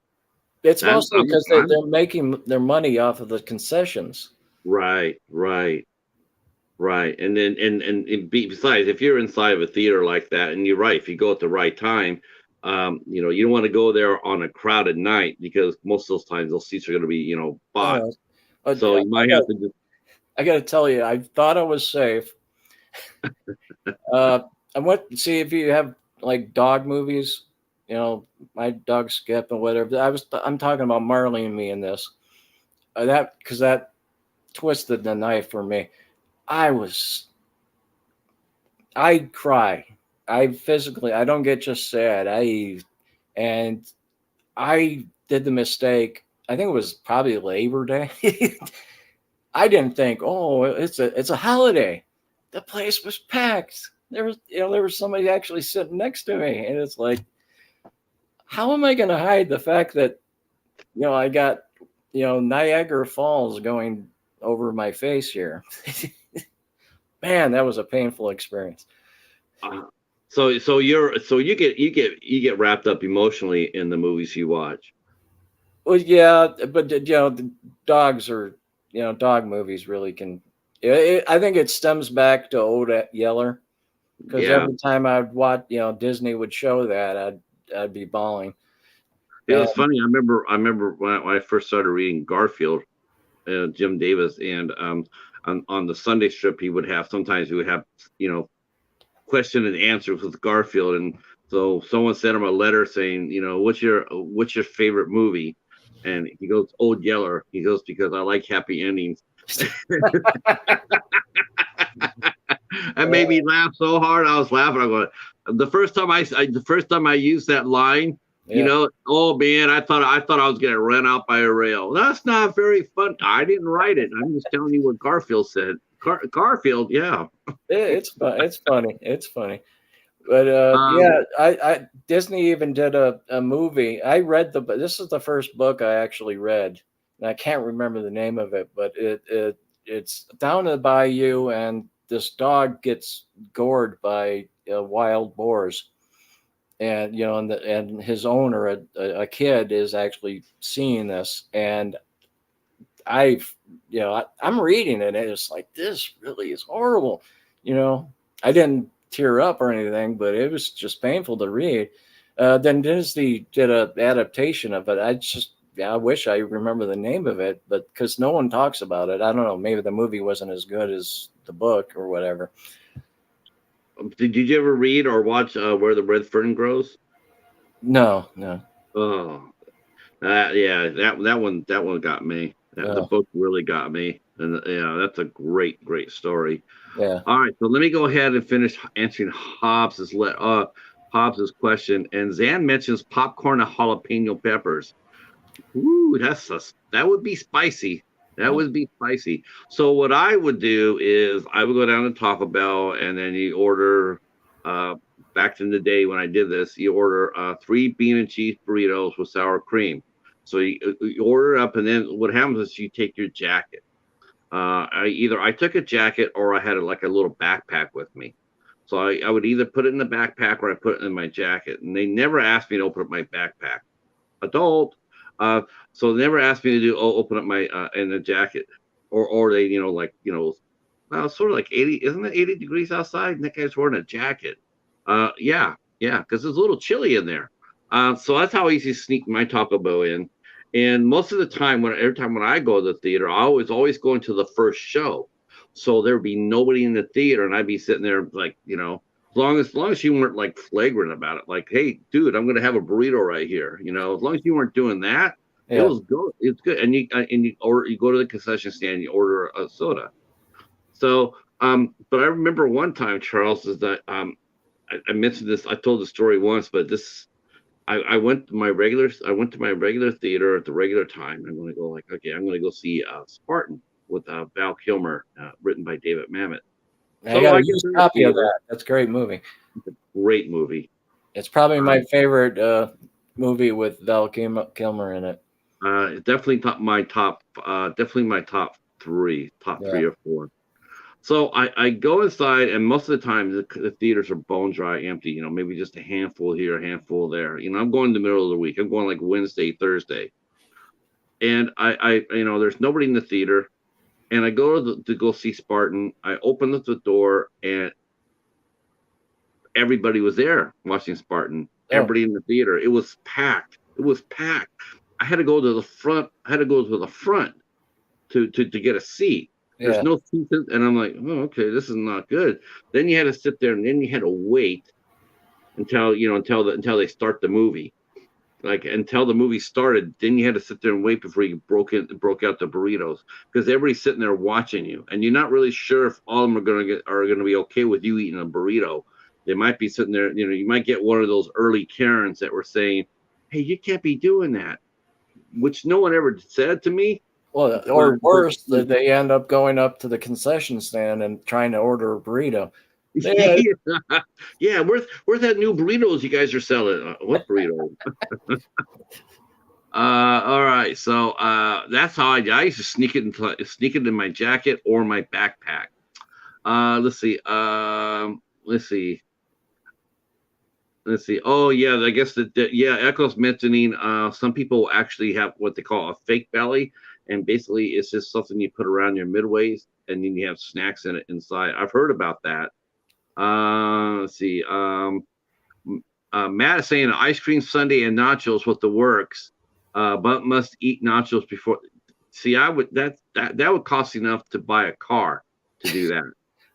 It's I'm, mostly I'm, because I'm they're making their money off of the concessions. right, right. Right. And then besides, if you're inside of a theater like that, and you're right, if you go at the right time, you don't want to go there on a crowded night because most of those times those seats are going to be, bought. Oh, So you might have to just I got to tell you, I thought I was safe. Uh, I went to see if you have like dog movies. My dog Skip and whatever. I'm talking about Marley and Me in this. That because that twisted the knife for me. I was I cry. I don't get just sad. And I did the mistake. I think it was probably Labor Day. I didn't think, oh, it's a holiday. The place was packed. There was somebody actually sitting next to me, and it's like, how am I going to hide the fact that I got Niagara Falls going over my face here? Man, that was a painful experience. uh, so you get wrapped up emotionally in the movies you watch. Well, yeah, but the dogs are, dog movies really can. I think it stems back to old Yeller because Yeah. every time I'd watch, Disney would show that, I'd be bawling. It And was funny. I remember when I first started reading Garfield, Jim Davis, and on the Sunday strip he would have you know question and answers with Garfield, and so someone sent him a letter saying, what's your favorite movie, and he goes, Old Yeller. He goes, because I like happy endings. That made me laugh so hard. I was laughing. I'm going. The first time I used that line, yeah, oh man, I thought I was getting run out by a rail. That's not very fun. I didn't write it. I'm just telling you what Garfield said. Garfield, yeah. it's fun. It's funny. It's funny. But Um, yeah, I Disney even did a movie. I read this is the first book I actually read, and I can't remember the name of it, but it's down in the bayou, and this dog gets gored by wild boars, and and his owner, a kid, is actually seeing this, and I, I'm reading it, and it's like this really is horrible, you know. I didn't tear up or anything, but it was just painful to read. Then Disney did a adaptation of it. I wish I remember the name of it, but because no one talks about it, I don't know. Maybe the movie wasn't as good as the book or whatever. did you ever read or watch Where the Red Fern Grows? No, no. Oh, yeah, that one got me. The Oh, book really got me, and yeah, that's a great, great story. yeah. All right, so let me go ahead and finish answering Hobbs's question. And Zan mentions popcorn and jalapeno peppers. Ooh, that would be spicy. That Oh, would be spicy. So what I would do is I would go down to Taco Bell, and then you order. Uh, Back in the day when I did this, you order three bean and cheese burritos with sour cream. So you order it up, and then what happens is you take your jacket. I took a jacket or I had like a little backpack with me. So I would either put it in the backpack or I put it in my jacket. And they never asked me to open up my backpack. Adult. Uh, so they never asked me to open up my in the jacket. Or they, well, it's sort of like 80, isn't it 80 degrees outside? And that guy's wearing a jacket. Yeah, because it's a little chilly in there. So that's how I used to sneak my Taco Bell in. And most of the time, every time when I go to the theater, I was always going to the first show. So there'd be nobody in the theater, and I'd be sitting there like, as long as you weren't like flagrant about it, like, hey, dude, I'm gonna have a burrito right here. As long as you weren't doing that, it Yeah. was good. It's good. And you go to the concession stand, you order a soda. So, but I remember one time, Charles, is that I mentioned this. I told the story once, but I went to my regular theater at the regular time. I'm going to go like, okay, I'm going to go see Spartan with Val Kilmer, written by David Mamet. I So got a I get used to the copy of theater. that. That's a great movie. Great movie. It's probably my Um, favorite movie with Val Kilmer in it. definitely definitely my top Yeah. three or four. So I go inside, and most of the time the theaters are bone dry empty. Maybe just a handful here, a handful there. I'm going in the middle of the week. I'm going like Wednesday, Thursday, and there's nobody in the theater. And I go to go see Spartan. I open up the door, and everybody was there watching Spartan. Oh, Everybody in the theater. It was packed. It was packed. I had to go to the front. I had to go to the front to get a seat. There's yeah. no seats, and I'm like, oh, okay, this is not good. Then you had to sit there, and then you had to wait until they start the movie. Like until the movie started, then you had to sit there and wait before you broke out the burritos, because everybody's sitting there watching you, and you're not really sure if all of them are gonna be okay with you eating a burrito. They might be sitting there, you might get one of those early Karens that were saying, "Hey, you can't be doing that," which no one ever said to me. Well, But or worse, that they end up going up to the concession stand and trying to order a burrito. Yeah. yeah, yeah, where's that new burritos you guys are selling? What burrito? All right. So that's how I used to sneak it in my jacket or my backpack. Let's see. Let's see. Let's see. Oh yeah, I guess yeah, Echo's mentioning some people actually have what they call a fake belly, and basically it's just something you put around your midways, and then you have snacks in it inside. I've heard about that. Let's see. Matt is saying ice cream sundae and nachos with the works, but must eat nachos before. See, I would that would cost enough to buy a car to do that.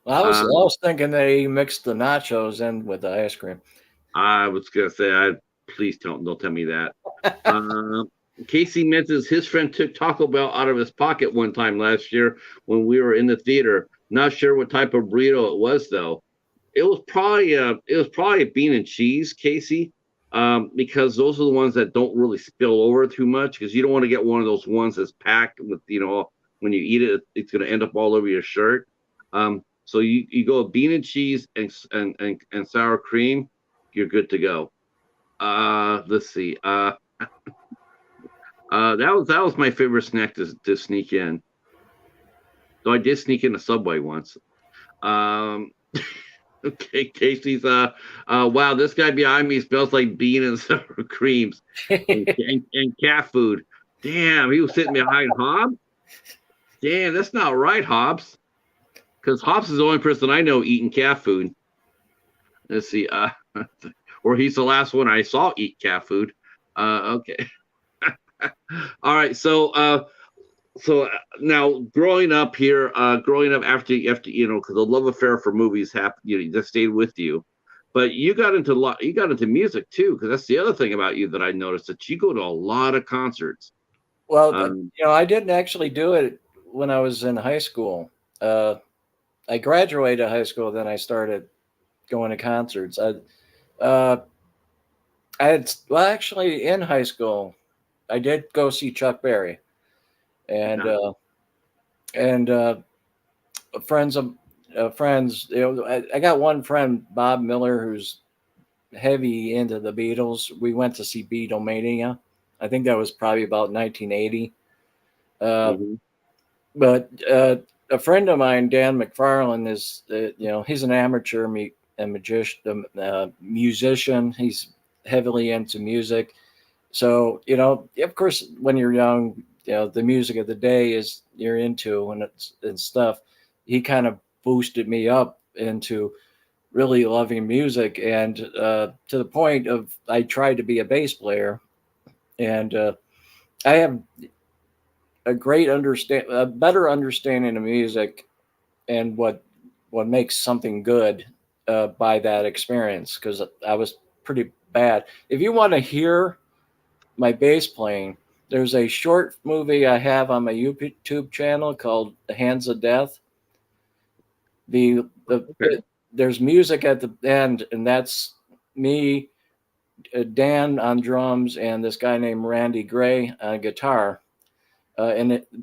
Well, I Um, was thinking they mixed the nachos in with the ice cream. I was gonna say, please don't tell me that. Um, Casey mentions his friend took Taco Bell out of his pocket one time last year when we were in the theater. Not sure what type of burrito it was though. It was probably a bean and cheese, Casey, because those are the ones that don't really spill over too much. Because you don't want to get one of those ones that's packed with, when you eat it, it's going to end up all over your shirt. So you go bean and cheese and sour cream, you're good to go. Let's see. That was my favorite snack to sneak in. Though I did sneak in a Subway once. Um, Okay, Casey's wow, this guy behind me smells like bean and sour creams and cat food. Damn, he was sitting behind Hobbs. Damn, that's not right, Hobbs. Because Hobbs is the only person I know eating cat food. Let's see, or he's the last one I saw eat cat food. Okay. All right, so now growing up after because the love affair for movies happened, that stayed with you, but you got into music too, because that's the other thing about you that I noticed, that you go to a lot of concerts. Well, um I didn't actually do it when I was in high school. Uh, I graduated high school, then I started going to concerts. Uh, I had, well, actually, in high school, I did go see Chuck Berry, and yeah. uh, and friends of friends. I got one friend, Bob Miller, who's heavy into the Beatles. We went to see Beatlemania. I think that was probably about 1980. Uh, Hmm. but a friend of mine, Dan McFarlane, is he's an amateur musician. He's heavily into music. So of course, when you're young, the music of the day is you're into and stuff. He kind of boosted me up into really loving music, and to the point of I tried to be a bass player, and I have a better understanding of music and what makes something good by that experience, because I was pretty bad. If you want to hear my bass playing, there's a short movie I have on my YouTube channel called The Hands of Death. Okay. There's music at the end, and that's me, Dan on drums, and this guy named Randy Gray on guitar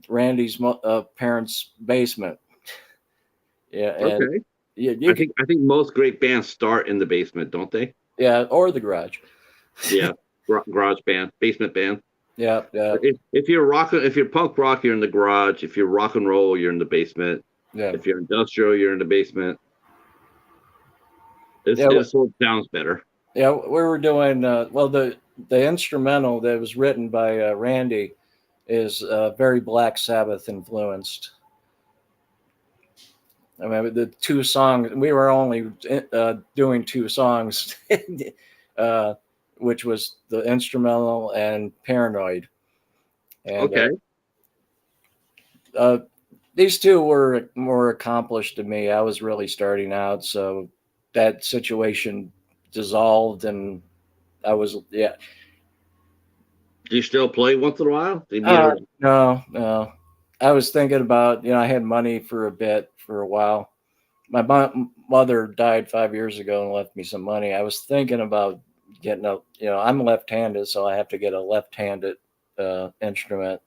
Randy's parents' basement. Yeah, and Okay. you can, I think most great bands start in the basement, don't they? yeah, or the garage. Yeah. Garage band, basement band. Yeah, yeah, If you're punk rock, you're in the garage. If you're rock and roll, you're in the basement. yeah, If you're industrial, you're in the basement. yeah, It sort of sounds better. yeah. We were doing well. The instrumental that was written by Randy is very Black Sabbath influenced. I mean, the two songs we were only doing two songs, uh, which was the instrumental and Paranoid, and Okay. uh, these two were more accomplished than me. I was really starting out, so that situation dissolved, and I was yeah. Do you still play once in a while? Have you ever? No, no. I was thinking about I had money for a bit for a while. My mother died 5 years ago and left me some money. I was thinking about getting I'm left-handed, so I have to get a left-handed instrument,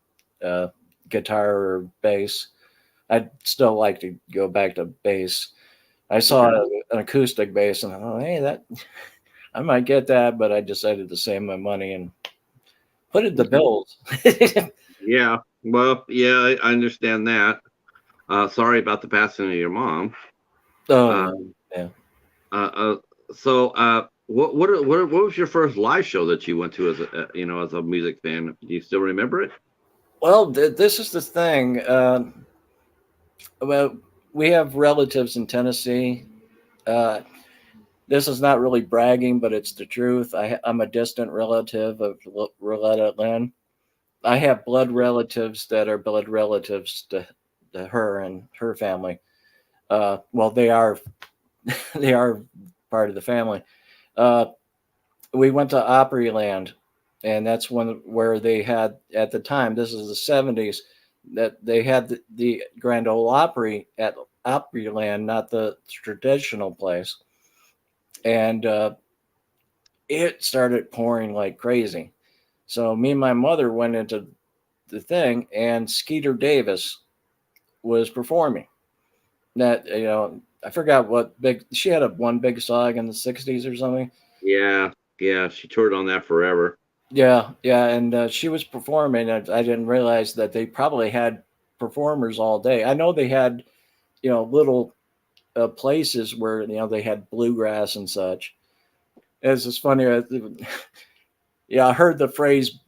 uh, guitar or bass. I'd still like to go back to bass. I saw Okay. an acoustic bass and I thought, hey, that I might get that, but I decided to save my money and put it to Okay. bills. Yeah. Well, yeah, I understand that. Sorry about the passing of your mom. Oh Uh, yeah, yeah. uh, uh, what was your first live show that you went to as a as a music fan? Do you still remember it? Well, this is the thing. Well, we have relatives in Tennessee. Uh, this is not really bragging, but it's the truth. I'm a distant relative of Roletta Lynn. I have blood relatives that are blood relatives to her and her family. Well, they are they are part of the family. Uh, we went to Opryland, and that's where they had at the time. This is the '70s that they had the Grand Ole Opry at Opryland, not the traditional place, and it started pouring like crazy. So me and my mother went into the thing, and Skeeter Davis was performing. That I forgot what big she had one big song in the '60s or something. Yeah, yeah. She toured on that forever. Yeah, yeah, and she was performing. And I didn't realize that they probably had performers all day. I know they had little places where they had bluegrass and such. It's just funny. Yeah, I heard the phrase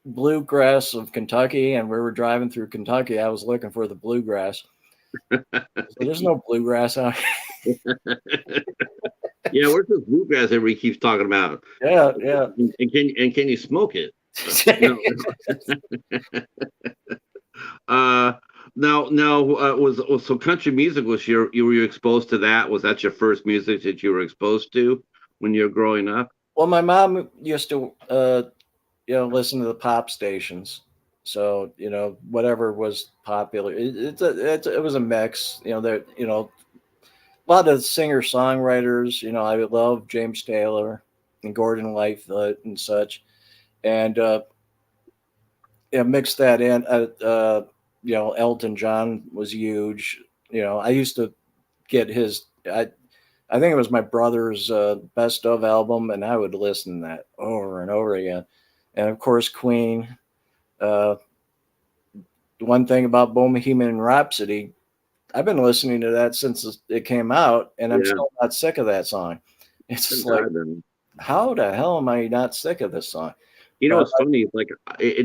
bluegrass of Kentucky, and we were driving through Kentucky. I was looking for the bluegrass. So there's no bluegrass out Yeah, where's this bluegrass everybody keeps talking about? here. Yeah, And can you smoke it? yeah. No. Uh, was so country music was were you exposed to that? Was that your first music that you were exposed to when you were growing up? Well, my mom used to, listen to the pop stations. So whatever was popular. It was a mix. There a lot of singer songwriters. I love James Taylor and Gordon Lightfoot and such, and mix that in. Elton John was huge. I used to get his. I think it was my brother's best of album, and I would listen to that over and over again. And of course, Queen. Uh, one thing about Bohemian Rhapsody, I've been listening to that since it came out, and I'm Yeah, still not sick of that song. It's thank just like, God. Then how the hell am I not sick of this song? you know But what's funny? Like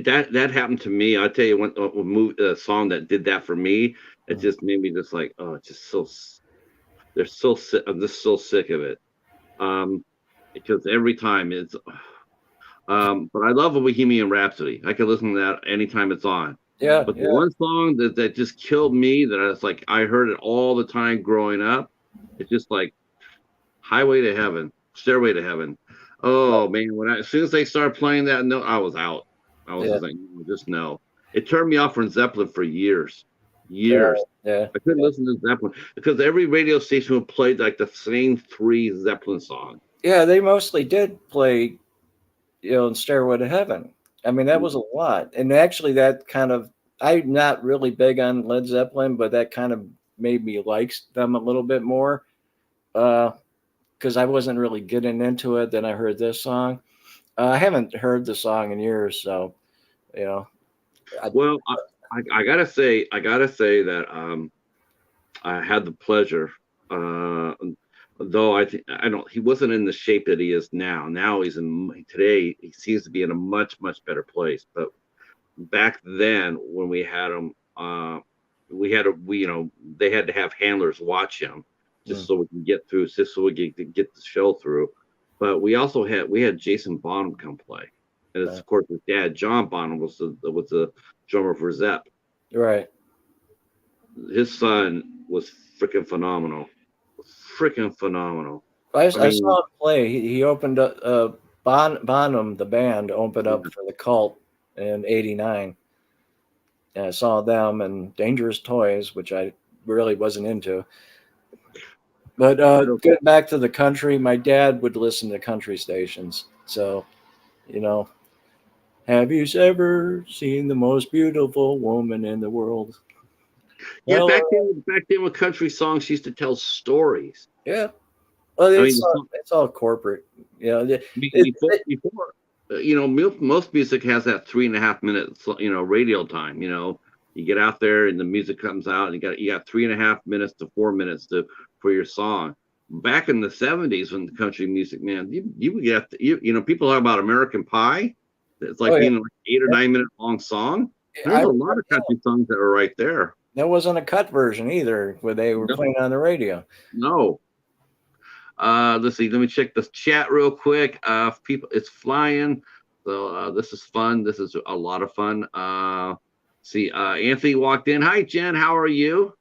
that happened to me. I tell you, a song that did that for me. It just made me just like, oh, it's just so. They're so sick. I'm just so sick of it. Um, because every time it's. But I love a Bohemian Rhapsody. I can listen to that anytime it's on. Yeah, But the yeah. one song that just killed me, that I was like, I heard it all the time growing up. It's just like Highway to Heaven, Stairway to Heaven. Oh man, as soon as they started playing that note, I was out. I was Yeah, just like, no, just no. It turned me off from Zeppelin for years, yeah, years. yeah, I couldn't listen to Zeppelin because every radio station would play like the same three Zeppelin songs. yeah. They mostly did play, in Stairway to Heaven. I mean, that was a lot, and actually, that kind of I'm not really big on Led Zeppelin, but that kind of made me like them a little bit more because I wasn't really getting into it. Then I heard this song. I haven't heard the song in years, so you know, I, Well, I gotta say that I had the pleasure, uh, though I don't. He wasn't in the shape that he is now. Now he's in today. He seems to be in a much better place. But back then, when we had him, we they had to have handlers watch him just mm, so we can get through, just so we could get the show through. But we had Jason Bonham come play, and it's uh, of course his dad, John Bonham, was the drummer for Zepp. right. His son was freaking phenomenal, freaking phenomenal. I I mean, saw him play. He opened up. Bonham, the band, opened up for the Cult in '89. And I saw them and Dangerous Toys, which I really wasn't into. But getting back to the country, my dad would listen to country stations. So, you know, have you ever seen the most beautiful woman in the world? yeah, Well, back then, when country songs used to tell stories. yeah. Well, I mean, it's all corporate. You know, before most music has that 3.5 minutes radio time. You get out there and the music comes out and you got 3.5 minutes to 4 minutes for your song. Back in the 70s, when the country music, man, you would get people talk about American Pie. It's like oh yeah. being like 8 or 9 minute long song. There's I a lot of country songs that are right there. There wasn't a cut version either where they were No, playing on the radio. no. Let's see. Let me check the chat real quick. People, it's flying. So this is fun. This is a lot of fun. See, Anthony walked in. Hi, Jen. How are you?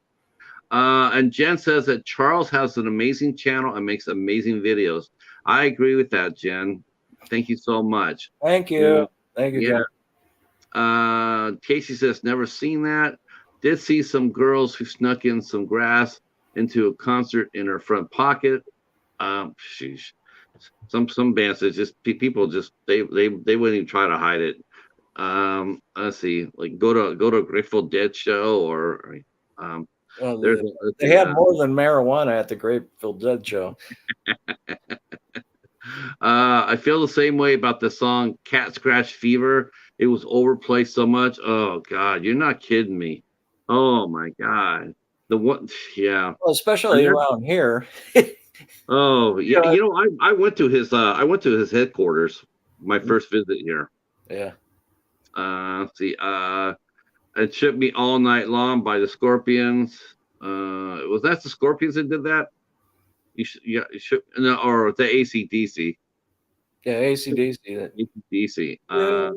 And Jen says that Charles has an amazing channel and makes amazing videos. I agree with that, Jen. Thank you so much. Thank Yeah, you. Thank you, yeah. John. Casey says never seen that. Did see some girls who snuck in some grass into a concert in her front pocket. Sheesh. Some bands that just people just they wouldn't even try to hide it. Let's see, like go to a Grateful Dead show or Oh, there's they had more than marijuana at the Grateful Dead show. I feel the same way about the song Cat Scratch Fever. It was overplayed so much. Oh God, you're not kidding me. Oh my God. The one, yeah. Well, especially around here. Oh You yeah, know, I went to his headquarters my first visit here. yeah. Let's see, it shook me all night long by the Scorpions. Was that the Scorpions that did that? Yeah, it shook, no, or the ACDC. Yeah, AC/DC. ACDC. Yeah,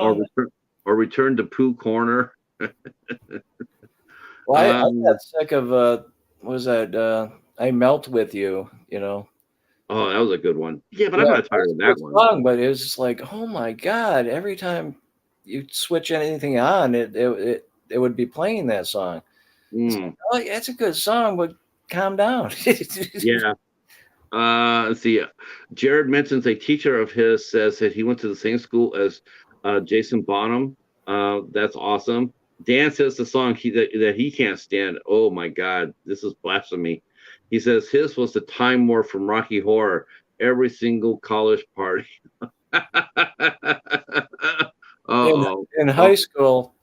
Or yeah. return to Pooh Corner. Well, I Um, got sick of what was that? I Melt with You. You know. oh, that was a good one. Yeah, but I'm Yeah, not that tired was of a good that one. song, but it was just like, oh my god! Every time you switch anything on, it would be playing that song. It's like, Mm, oh, yeah, it's a good song, but calm down. yeah. Let's see. Jared mentions a teacher of his says that he went to the same school as Jason Bonham. That's awesome. Dan says the song that he can't stand. Oh my God, this is blasphemy. He says his was the Time War from Rocky Horror. Every single college party. in Oh, in high school,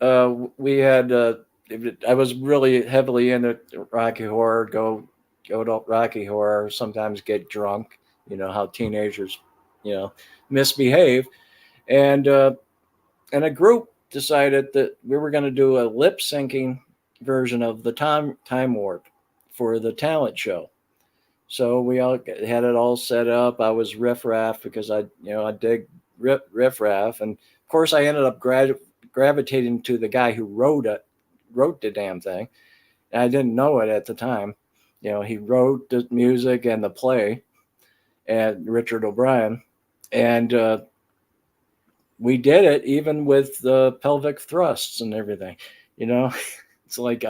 we had I was really heavily into Rocky Horror. Go to Rocky Horror. Sometimes get drunk. You know how teenagers, misbehave, and a group decided that we were going to do a lip syncing version of the Time Warp for the talent show. So we all had it all set up. I was riffraff because I dig riffraff, and of course I ended up gravitating to the guy who wrote the damn thing. And I didn't know it at the time. He wrote the music and the play, and Richard O'Brien, and we did it even with the pelvic thrusts and everything. You know, it's like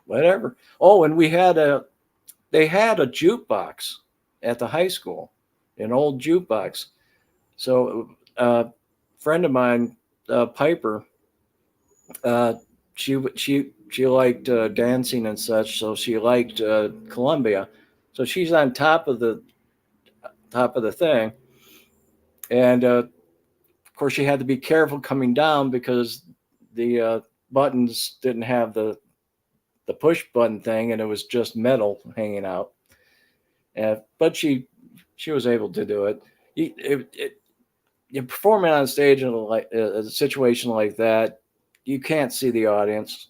whatever. Oh, and they had a jukebox at the high school, an old jukebox. So a friend of mine, Piper, uh, she liked dancing and such, so she liked Columbia. So she's on top of the thing, and of course she had to be careful coming down because the buttons didn't have the push button thing, and it was just metal hanging out. But she was able to do it. You're performing on stage in a situation like that, you can't see the audience,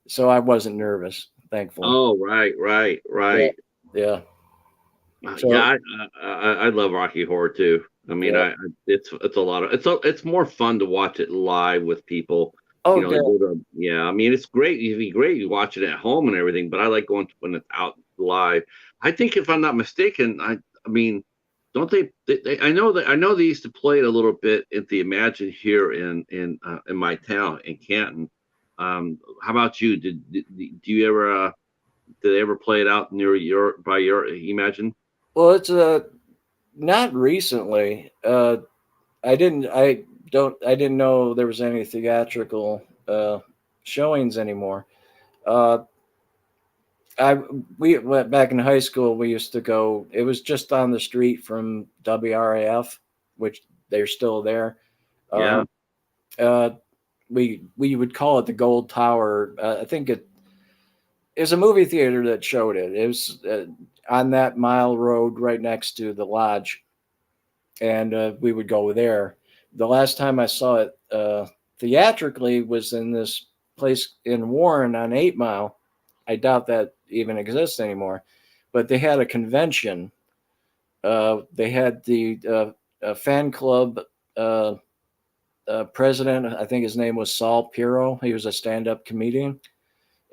so I wasn't nervous, thankfully. Oh, right, right, Yeah, right. yeah. Yeah, So I love Rocky Horror too. I mean, yeah. it's a lot of it's more fun to watch it live with people. Oh, They yeah. go to, yeah. I mean, it's great. It'd be great you watch it at home and everything, but I like going to when it's out live. I think if I'm not mistaken, I mean, don't I know they used to play it a little bit at the Imagine here in my town in Canton. How about you? Do you ever did they ever play it out near your Imagine? Well, it's not recently. I didn't know there was any theatrical showings anymore. Uh, I we went back in high school. We used to go. It was just on the street from WRAF, which they're still there. Yeah. Uh, uh, we would call it the Gold Tower. I think it is a movie theater that showed it. It was on that mile road right next to the lodge, and we would go there. The last time I saw it theatrically was in this place in Warren on 8 Mile. I doubt that even exists anymore, but they had a convention. They had the fan club uh, president. I think his name was Saul Piro. He was a stand-up comedian,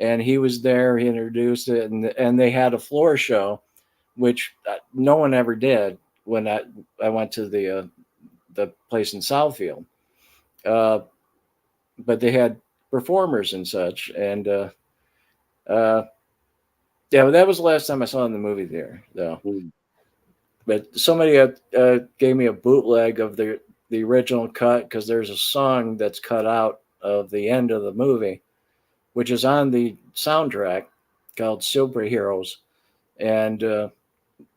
and he was there. He introduced it, and they had a floor show, which no one ever did when I went to the place in Southfield. Uh, but they had performers and such, and uh, yeah, but that was the last time I saw it in the movie theater, though. Mm. But somebody gave me a bootleg of the original cut because there's a song that's cut out of the end of the movie, which is on the soundtrack called Superheroes. And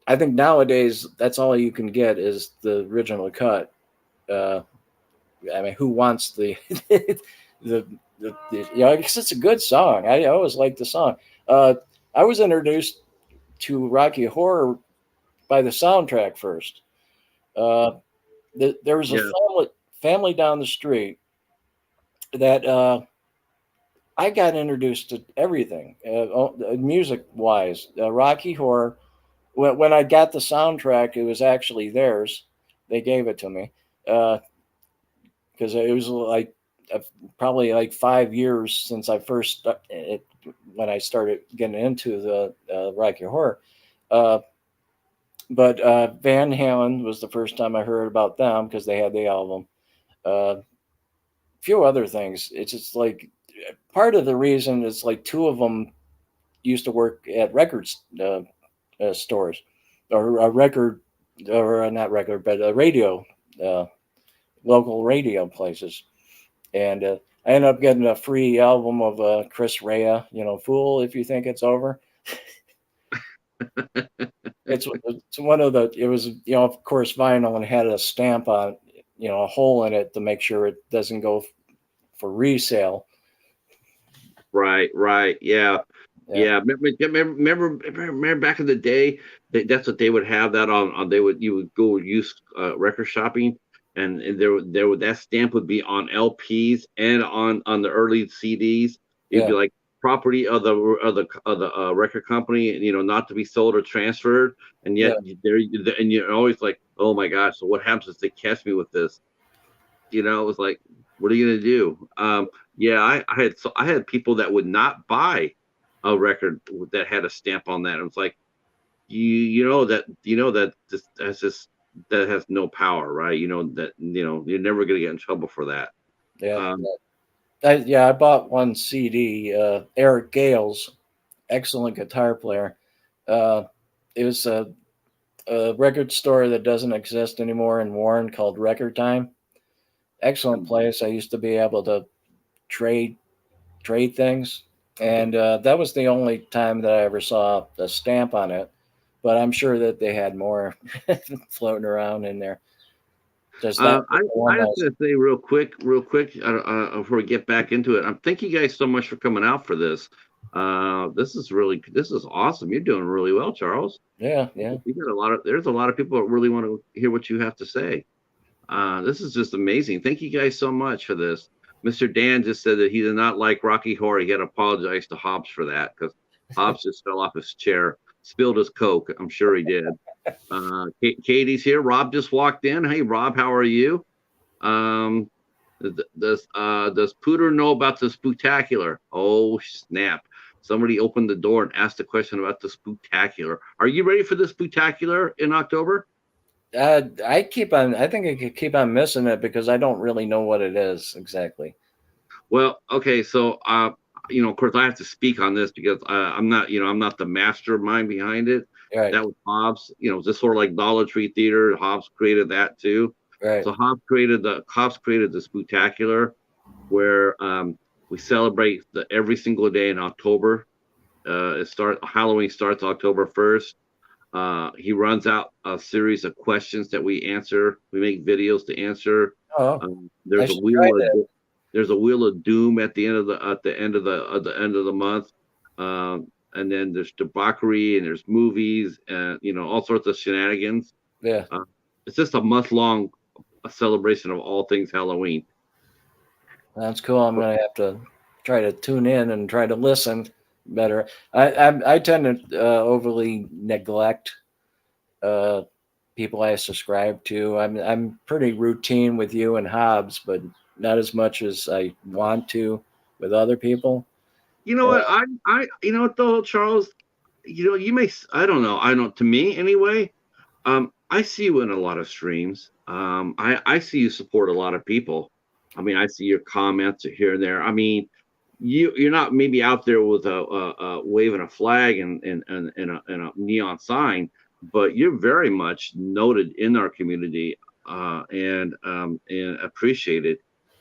I think nowadays that's all you can get is the original cut. Uh, I mean, who wants because it's a good song. I always like the song. Uh, I was introduced to Rocky Horror by the soundtrack first. Uh, there was a Yeah. family down the street that I got introduced to everything, music wise. Rocky Horror. When I got the soundtrack, it was actually theirs. They gave it to me because it was like uh, probably like 5 years since I first when I started getting into the Rocky Horror. Uh, but Van Halen was the first time I heard about them because they had the album. A few other things. It's just like part of the reason is like two of them used to work at records stores or a record or not record but a radio uh, local radio places, and I ended up getting a free album of Chris Rea, Fool If You Think It's Over. It's one of the, it was, of course, vinyl and had a stamp on, a hole in it to make sure it doesn't go for resale. Right, right. Yeah. Yeah. Yeah. Remember back in the day, that's what they would have that on you would go use record shopping, and there would that stamp would be on LPs and on the early CDs. It'd be Yeah. like property of the record company, not to be sold or transferred, and Yeah. yet and you're always like, oh my gosh, so what happens if they catch me with this? It was like, what are you gonna do? Yeah, I had people that would not buy a record that had a stamp on that. It was like, you know that that has no power, right? That you're never gonna get in trouble for that. Yeah. Um, I bought one CD, Eric Gale's, excellent guitar player. Uh, it was a record store that doesn't exist anymore in Warren called Record Time. Excellent place. I used to be able to trade things, and that was the only time that I ever saw a stamp on it. But I'm sure that they had more floating around in there. Just that I was the one I that just was, gonna say real quick, before we get back into it. Thank you guys so much for coming out for this. This is awesome. You're doing really well, Charles. yeah, yeah. You got there's a lot of people that really want to hear what you have to say. This is just amazing. Thank you guys so much for this. Mr. Dan just said that he did not like Rocky Horror. He had to apologize to Hobbs for that because Hobbs just fell off his chair, spilled his Coke. I'm sure he did. Katie's here. Rob just walked in. Hey, Rob, how are you? Um, does Pooter know about the spooktacular? Oh, snap. Somebody opened the door and asked a question about the spooktacular. Are you ready for the spooktacular in October? I keep on. I think I could keep on missing it because I don't really know what it is exactly. Well, okay, so of course, I have to speak on this because I'm not the mastermind behind it. Right, That was Hobbs. Just sort of like Dollar Tree Theater. Hobbs created that too. right. So Hobbs created the Spooktacular, where we celebrate every single day in October. Halloween starts October 1st. He runs out a series of questions that we answer. We make videos to answer. Oh, I There's a should try wheel of that. there's a wheel of doom at the end of the month. And then there's debauchery and there's movies and all sorts of shenanigans. Yeah, Uh, it's just a month long celebration of all things Halloween. that's cool. I'm gonna have to try to tune in and try to listen better. I tend to overly neglect uh, people I subscribe to. I'm pretty routine with you and Hobbs, but not as much as I want to with other people. You know what? You know what though, Charles? You may, I don't know. I don't, to me anyway. I see you in a lot of streams. I see you support a lot of people. I mean, I see your comments here and there. I mean, you're not maybe out there with a waving a flag and a neon sign, but you're very much noted in our community and appreciated.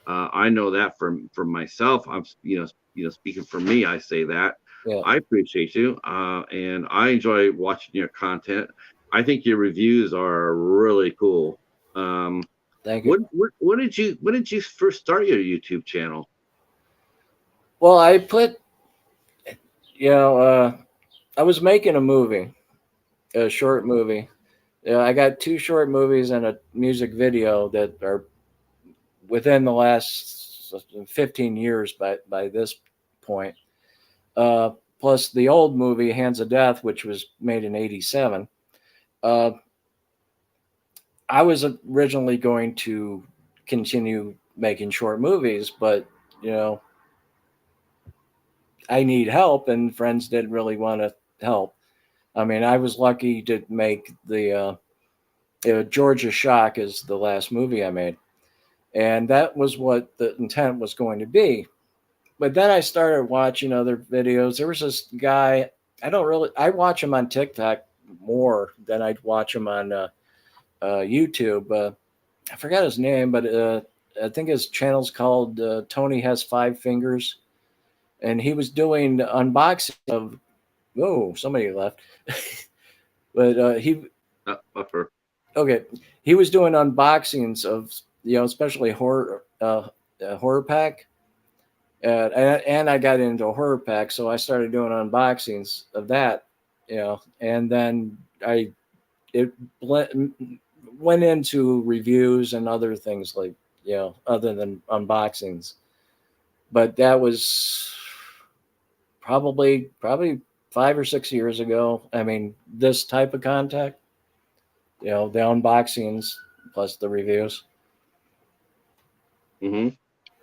I know that from myself. I'm speaking for me. I say that. Yeah, I appreciate you, and I enjoy watching your content. I think your reviews are really cool. Um, thank you. when did you first start your YouTube channel? Well, I put, you know, I was making a movie, a short movie. I got two short movies and a music video that are within the last 15 years by this point. Uh, Plus the old movie Hands of Death, which was made in '87. Uh, I was originally going to continue making short movies, but you know, I need help, and friends didn't really want to help. I mean, I was lucky to make Georgia Shock is the last movie I made, and that was what the intent was going to be. But then I started watching other videos. There was this guy. I watch him on TikTok more than I'd watch him on YouTube. I forgot his name, but I think his channel's called Tony Has Five Fingers, and he was doing unboxing of. Oh, somebody left. But Buffer. okay, he was doing unboxings of especially horror pack. And I got into a horror pack, so I started doing unboxings of that, and then it went into reviews and other things like other than unboxings. But that was probably 5 or 6 years ago. I mean, this type of contact, the unboxings plus the reviews. Hmm.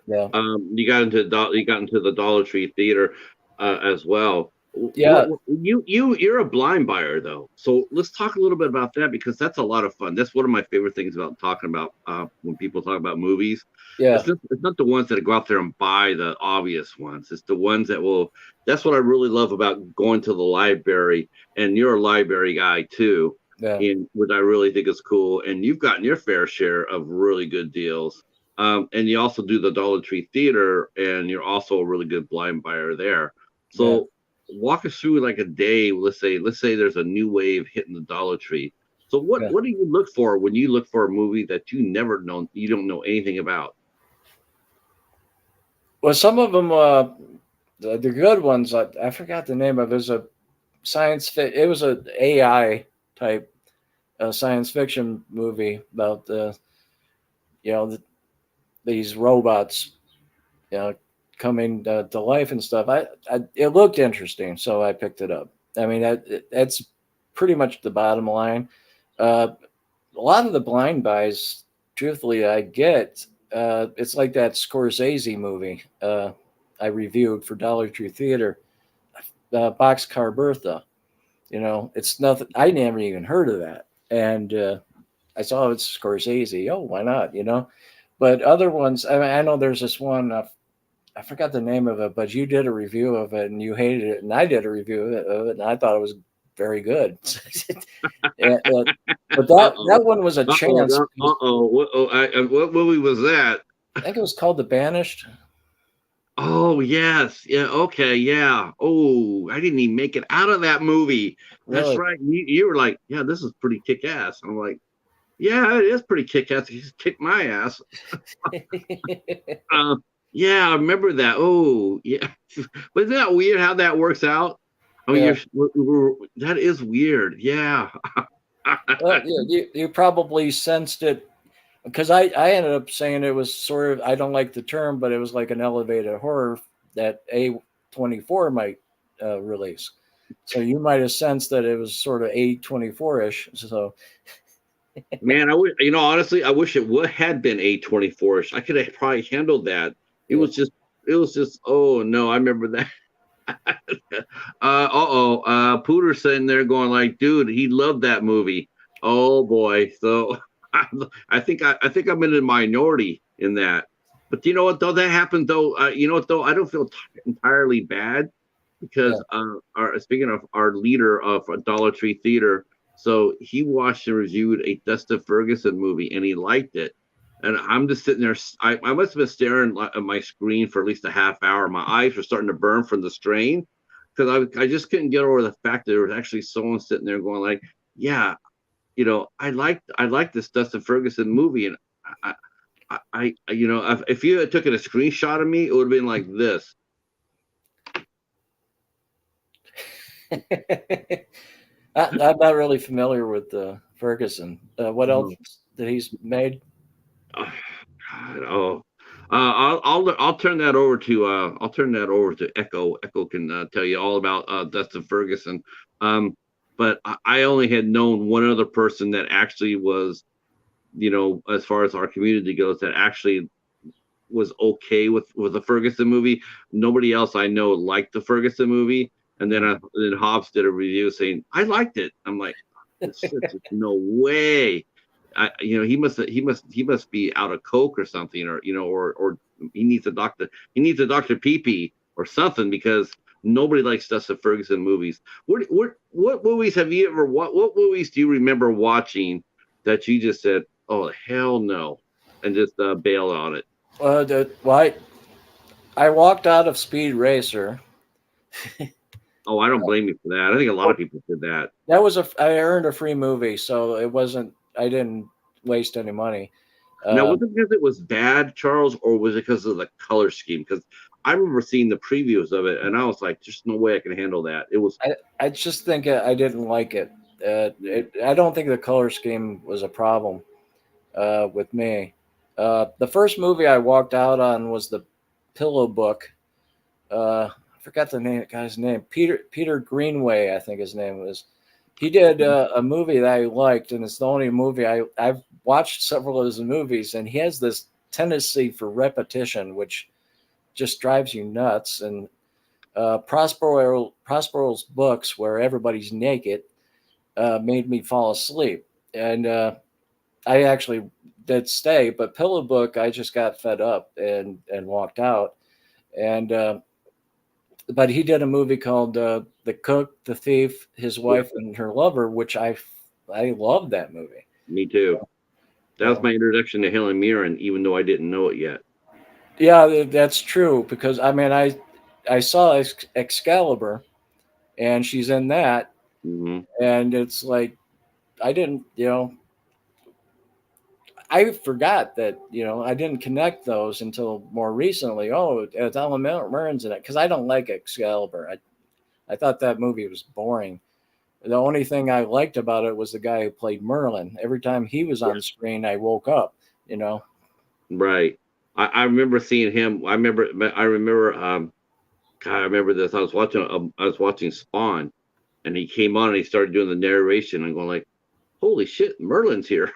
Yeah. You got into the Dollar Tree theater as well. Yeah. You're a blind buyer though, so let's talk a little bit about that because that's a lot of fun. That's one of my favorite things about talking about when people talk about movies. Yeah. It's not the ones that go out there and buy the obvious ones. It's the ones that will. That's what I really love about going to the library, and you're a library guy too, Yeah. in which I really think is cool. And you've gotten your fair share of really good deals. And you also do the Dollar Tree Theater, and you're also a really good blind buyer there. Yeah. So walk us through like a day. Let's say there's a new wave hitting the Dollar Tree. So Yeah. what do you look for when you look for a movie that you don't know anything about? Well, some of them, the good ones, I forgot the name of it. It was a it was a AI type science fiction movie about you know the, these robots, you know, coming to life and stuff. It looked interesting, so I picked it up. I mean, that's pretty much the bottom line. Uh, a lot of the blind buys, truthfully, I get. It's like that Scorsese movie I reviewed for Dollar Tree Theater, Boxcar Bertha. It's nothing. I never even heard of that, and I saw it's Scorsese. Oh, why not? But other ones. I mean, I know there's this one. I forgot the name of it, but you did a review of it and you hated it, and I did a review of it, and I thought it was very good. But Uh that oh. one was a Uh oh. chance. What movie was that? I think it was called The Banished. Oh yes, yeah, okay, yeah. Oh, I didn't even make it out of that movie. That's Really? right. You were like, yeah, this is pretty kick ass. I'm like, yeah, it is pretty kick ass. He's kicked my ass. Uh, yeah, I remember that. Oh, yeah. But isn't that weird how that works out? I mean, Yeah. that is weird. Yeah. Well, yeah, you probably sensed it because I ended up saying it was sort of, I don't like the term, but it was like an elevated horror that A24 might release. So you might have sensed that it was sort of A24 ish. So Man, honestly, I wish it would had been A24ish. I could have probably handled that. It yeah, was just, oh no, I remember that. Pooter's sitting there going like, dude, he loved that movie. Oh boy. So I think I'm in the minority in that. But you know what though? That happened though. You know what though? I don't feel entirely bad yeah, because our speaking of our leader of Dollar Tree Theater, so he watched and reviewed a Dustin Ferguson movie and he liked it. And I'm just sitting there. I must have been staring at my screen for at least a half hour. My eyes were starting to burn from the strain because I just couldn't get over the fact that there was actually someone sitting there going like, yeah, I like this Dustin Ferguson movie, and if you had taken a screenshot of me, it would have been like this. I'm not really familiar with Ferguson. What else that he's made? Oh, God, oh. I'll turn that over to Echo. Echo can tell you all about Dustin Ferguson. Um, but I only had known one other person that actually was, as far as our community goes, that actually was okay with the Ferguson movie. Nobody else I know liked the Ferguson movie. And then Hobbs did a review saying I liked it. I'm like, this shit's just no way. He must be out of coke or something, or he needs a doctor. He needs a Dr. Pee or something because nobody likes Dustin Ferguson movies. What movies have you ever what movies do you remember watching that you just said, oh hell no, and just bail on it? I walked out of Speed Racer. Oh, I don't blame you for that. I think a lot of people did that. That was I earned a free movie, so it wasn't. I didn't waste any money. Now, Uh, was it because it was bad, Charles, or was it because of the color scheme? Because I remember seeing the previews of it, and I was like, "There's no way I can handle that." It was I just think I didn't like it. I don't think the color scheme was a problem with me. The first movie I walked out on was the Pillow Book. I forgot the guy's name. Peter Greenway, I think his name was. He did a movie that I liked, and it's the only movie I've watched several of his movies, and he has this tendency for repetition, which just drives you nuts. And Prospero's books, where everybody's naked, made me fall asleep. And I actually did stay, but Pillow Book, I just got fed up and walked out. And but he did a movie called The Cook, the Thief, His Wife, and Her Lover, which I loved that movie. Me too. That was my introduction to Helen Mirren, even though I didn't know it yet. Yeah, that's true, because I mean I saw Excalibur, and she's in that, and it's like I didn't, I forgot that, I didn't connect those until more recently. Oh, it's Ellen Mirren's in it, because I don't like Excalibur. I thought that movie was boring. The only thing I liked about it was the guy who played Merlin. Every time he was on screen, I woke up, Right. I remember seeing him. I remember. God, I remember this. I was watching Spawn, and he came on and he started doing the narration. And going like, "Holy shit, Merlin's here!"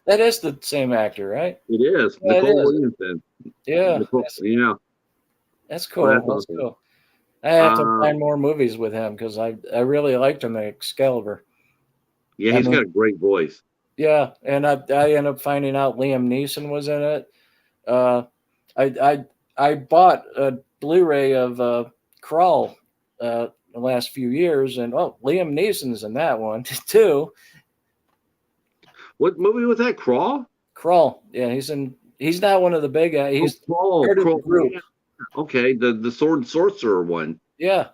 That is the same actor, right? It is. Yeah, Nicole Williamson. Yeah. That's cool. That's awesome. Cool. I have to find more movies with him, because I really liked him in Excalibur. Yeah, he's got a great voice. Yeah, and I ended up finding out Liam Neeson was in it. I bought a Blu-ray of Crawl the last few years, and Liam Neeson's in that one too. What movie was that? Crawl? Crawl. Yeah, he's not one of the big guys. He's part of the group. Yeah. Okay, the sword sorcerer one. Yeah.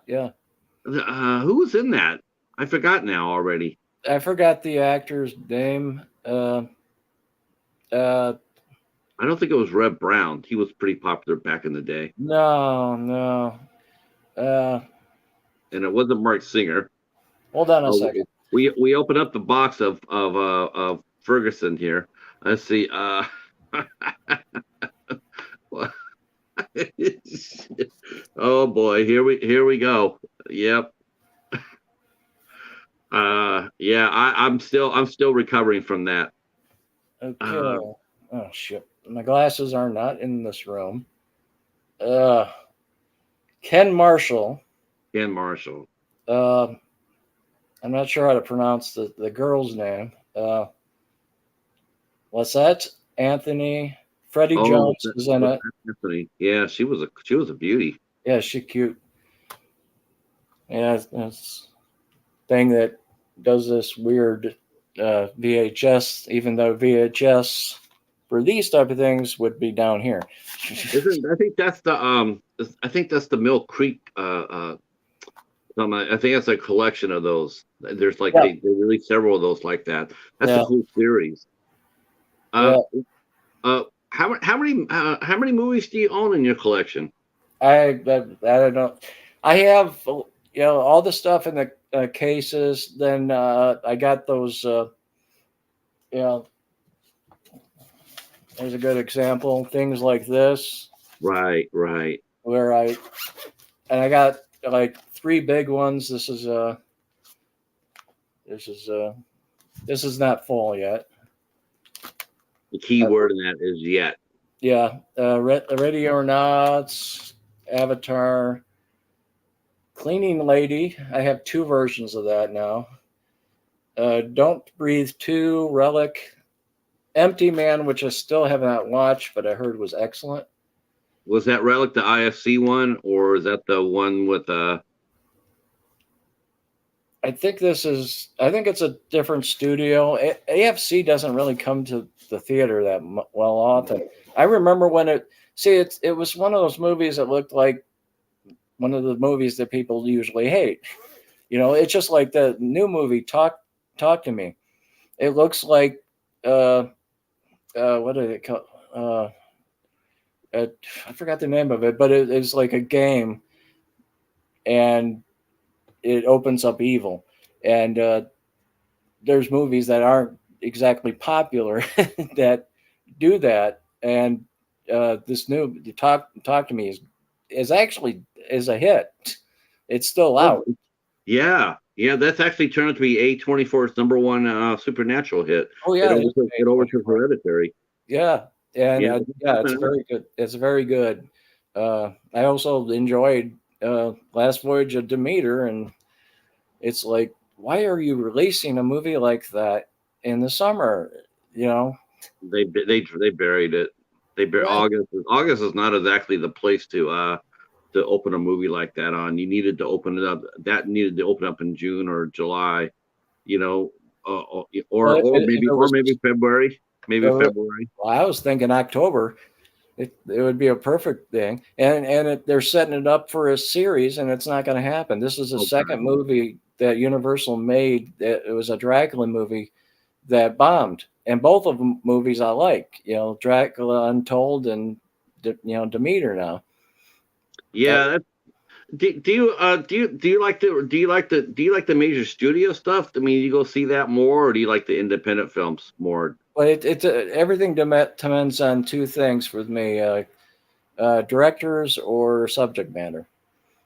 Who was in that? I forgot now already. I forgot the actor's name. I don't think it was Reb Brown. He was pretty popular back in the day. No. And it wasn't Mark Singer. Hold on a second. We open up the box of Ferguson here. Let's see. Oh boy, here we go. Yep. Yeah, I'm still recovering from that. Okay. Oh shit. My glasses are not in this room. Ken Marshall. I'm not sure how to pronounce the girl's name. Lisette Anthony. Freddie Jones was in it. Anthony. Yeah, she was a beauty. Yeah, she's cute. Yeah, that's thing that does this weird VHS, even though VHS for these type of things would be down here. I think that's the Mill Creek. I think that's a collection of those. There's like they released several of those like that. That's a whole series. How many movies do you own in your collection? I don't know. I have all the stuff in the cases. Then I got those. There's a good example. Things like this. Right. Where I got like 3 big ones. This is not full yet. The key word in that is yet. Yeah. Ready or Not, Avatar, Cleaning Lady. I have 2 versions of that now. Don't Breathe 2, Relic, Empty Man, which I still have not watched, but I heard was excellent. Was that Relic the IFC one, or is that the one with I think it's a different studio. AFC doesn't really come to the theater that well often. I remember when it was one of those movies that looked like one of the movies that people usually hate. It's just like the new movie Talk to Me. It looks like what did it call? I forgot the name of it, but it's like a game, and it opens up evil. And there's movies that aren't exactly popular that do that, and this new talk to me is actually is a hit. It's still Oh, out. yeah. That's actually turned out to be A24's number one supernatural hit. Oh It yeah, it is overtook it overtook A24. Hereditary. Yeah, and Yeah, yeah, it's very good. It's very good. I also enjoyed Last Voyage of Demeter, and it's like, why are you releasing a movie like that in the summer? You know, they buried it. right? August is not exactly the place to open a movie like that on. You needed to open it up. That needed to open up in June or July. You know, Well, if it or was, maybe February. Maybe well, February. I was thinking October. It would be a perfect thing, and they're setting it up for a series, and it's not going to happen. This is the Okay. second movie that Universal made. It was a Dracula movie that bombed, and both of them movies I like. You know, Dracula Untold and Demeter now. Uh, Yeah. Do you like the major studio stuff? I mean, you go see that more, or do you like the independent films more? but everything depends on two things for me: directors or subject matter.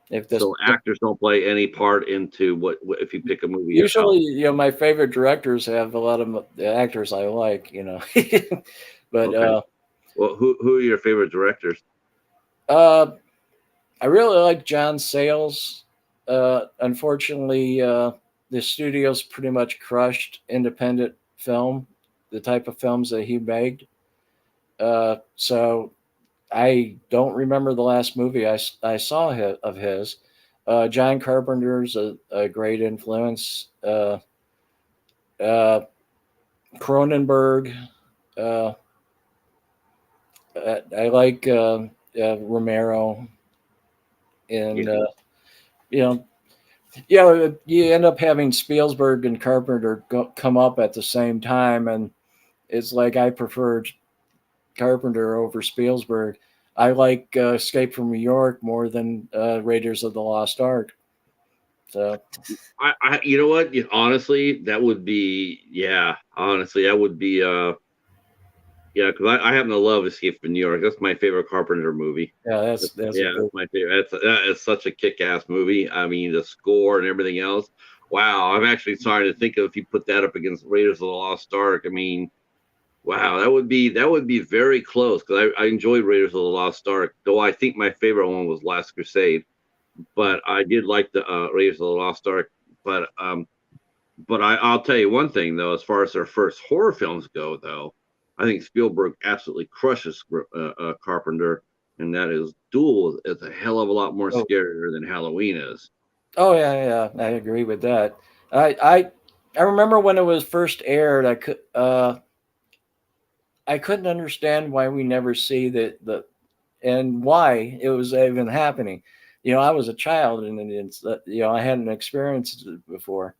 If this So actors don't play any part into what if you pick a movie out. Usually, my favorite directors have a lot of the actors I like, but Okay. Well, who are your favorite directors? uh, I really like John Sayles. Unfortunately, the studios pretty much crushed independent film, the type of films that he made. So I don't remember the last movie I saw of his. John Carpenter's a great influence. Uh, Cronenberg. Uh, I like Romero, Yeah. and you know, you end up having Spielberg and Carpenter come up at the same time, and it's like I preferred Carpenter over Spielberg. I like Escape from New York more than Raiders of the Lost Ark. So You know what? Honestly, that would be, yeah. Honestly, that would be, yeah. Because I happen to love Escape from New York. That's my favorite Carpenter movie. yeah, that's a Yeah, good. that's my favorite. That is such a kick-ass movie. I mean, the score and everything else. Wow, I'm actually starting to think of if you put that up against Raiders of the Lost Ark. I mean, wow, that would be very close because I enjoyed Raiders of the Lost Ark, though I think my favorite one was Last Crusade. But I did like the Raiders of the Lost Ark. But I'll tell you one thing though, as far as their first horror films go, though, I think Spielberg absolutely crushes Carpenter, and that is Duel is a hell of a lot more Oh, scarier than Halloween is. oh yeah, I agree with that. I remember when it was first aired. I couldn't understand why we never see the and why it was even happening. I was a child, and I hadn't experienced it before.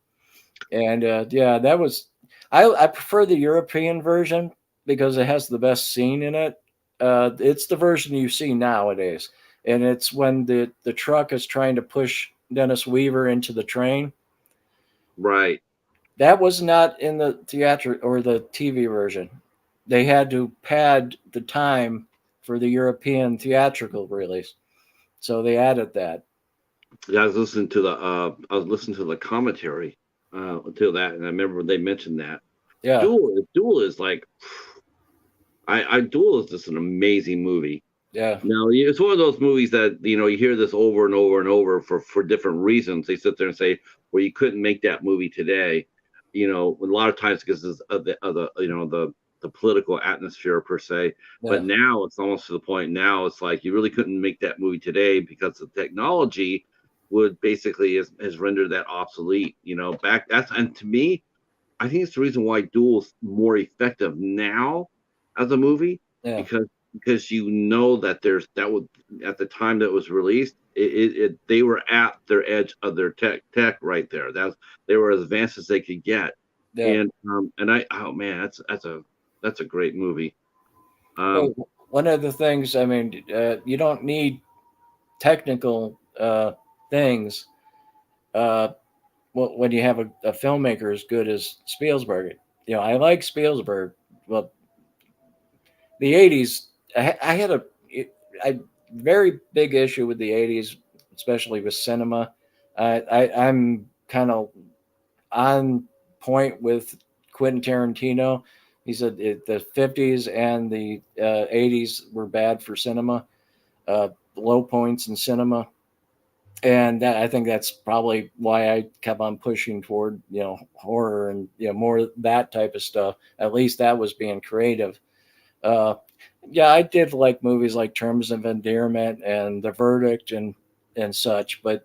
And yeah, that was I prefer the European version because it has the best scene in it. It's the version you see nowadays, and it's when the truck is trying to push Dennis Weaver into the train. Right. That was not in the theater or the TV version. They had to pad the time for the European theatrical release, so they added that. Yeah, I was listening to the commentary to that, and I remember they mentioned that Yeah, Duel is like I Duel is just an amazing movie. yeah, Now, it's one of those movies that you hear this over and over and over for different reasons. They sit there and say, "Well, you couldn't make that movie today," a lot of times because of the political atmosphere per se. But yeah, now it's almost to the point. Now it's like you really couldn't make that movie today because the technology would basically has rendered that obsolete. Back that's and to me, I think it's the reason why Duel's more effective now as a movie yeah, because that that would at the time that it was released, they were at their edge of their tech right there. They were as advanced as they could get, yeah. and I oh man, that's a great movie. Um, Well, one of the things, I mean, you don't need technical things uh, when you have a filmmaker as good as Spielberg. I like Spielberg. Well, the '80s I had a very big issue with the 80s, especially with cinema. I'm kind of on point with Quentin Tarantino. He said the 50s and the 80s were bad for cinema, low points in cinema. And I think that's probably why I kept on pushing toward, horror and, more that type of stuff. At least that was being creative. Uh, yeah, I did like movies like Terms of Endearment and The Verdict and such, but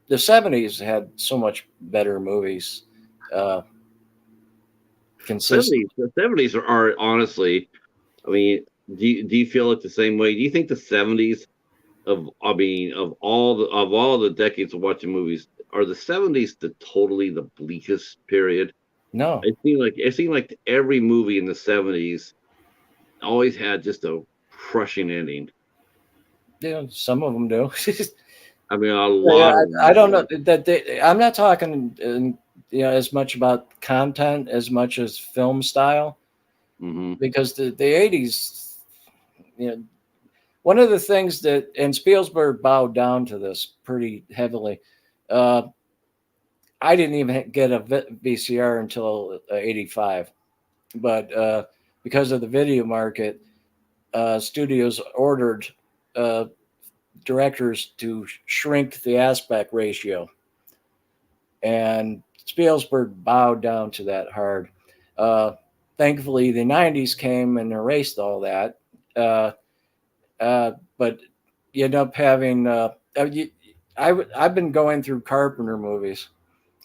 the 70s had so much better movies. Uh, consistent. The 70s are honestly, I mean, do you feel it the same way? Do you think the 70s of all the decades of watching movies, are the 70s the totally the bleakest period? No, It seemed like every movie in the 70s always had just a crushing ending. some of them do. I mean, a Yeah, lot of them I don't know do. that I'm not talking, as much about content as much as film style, Hmm. because the 80s, you know, one of the things that, and Spielberg bowed down to this pretty heavily. Uh, I didn't even get a VCR until 85, but because of the video market, studios ordered uh, directors to shrink the aspect ratio, and Spielberg bowed down to that hard. Uh, Thankfully, the 90s came and erased all that. Uh, but you end up having, I've been going through Carpenter movies.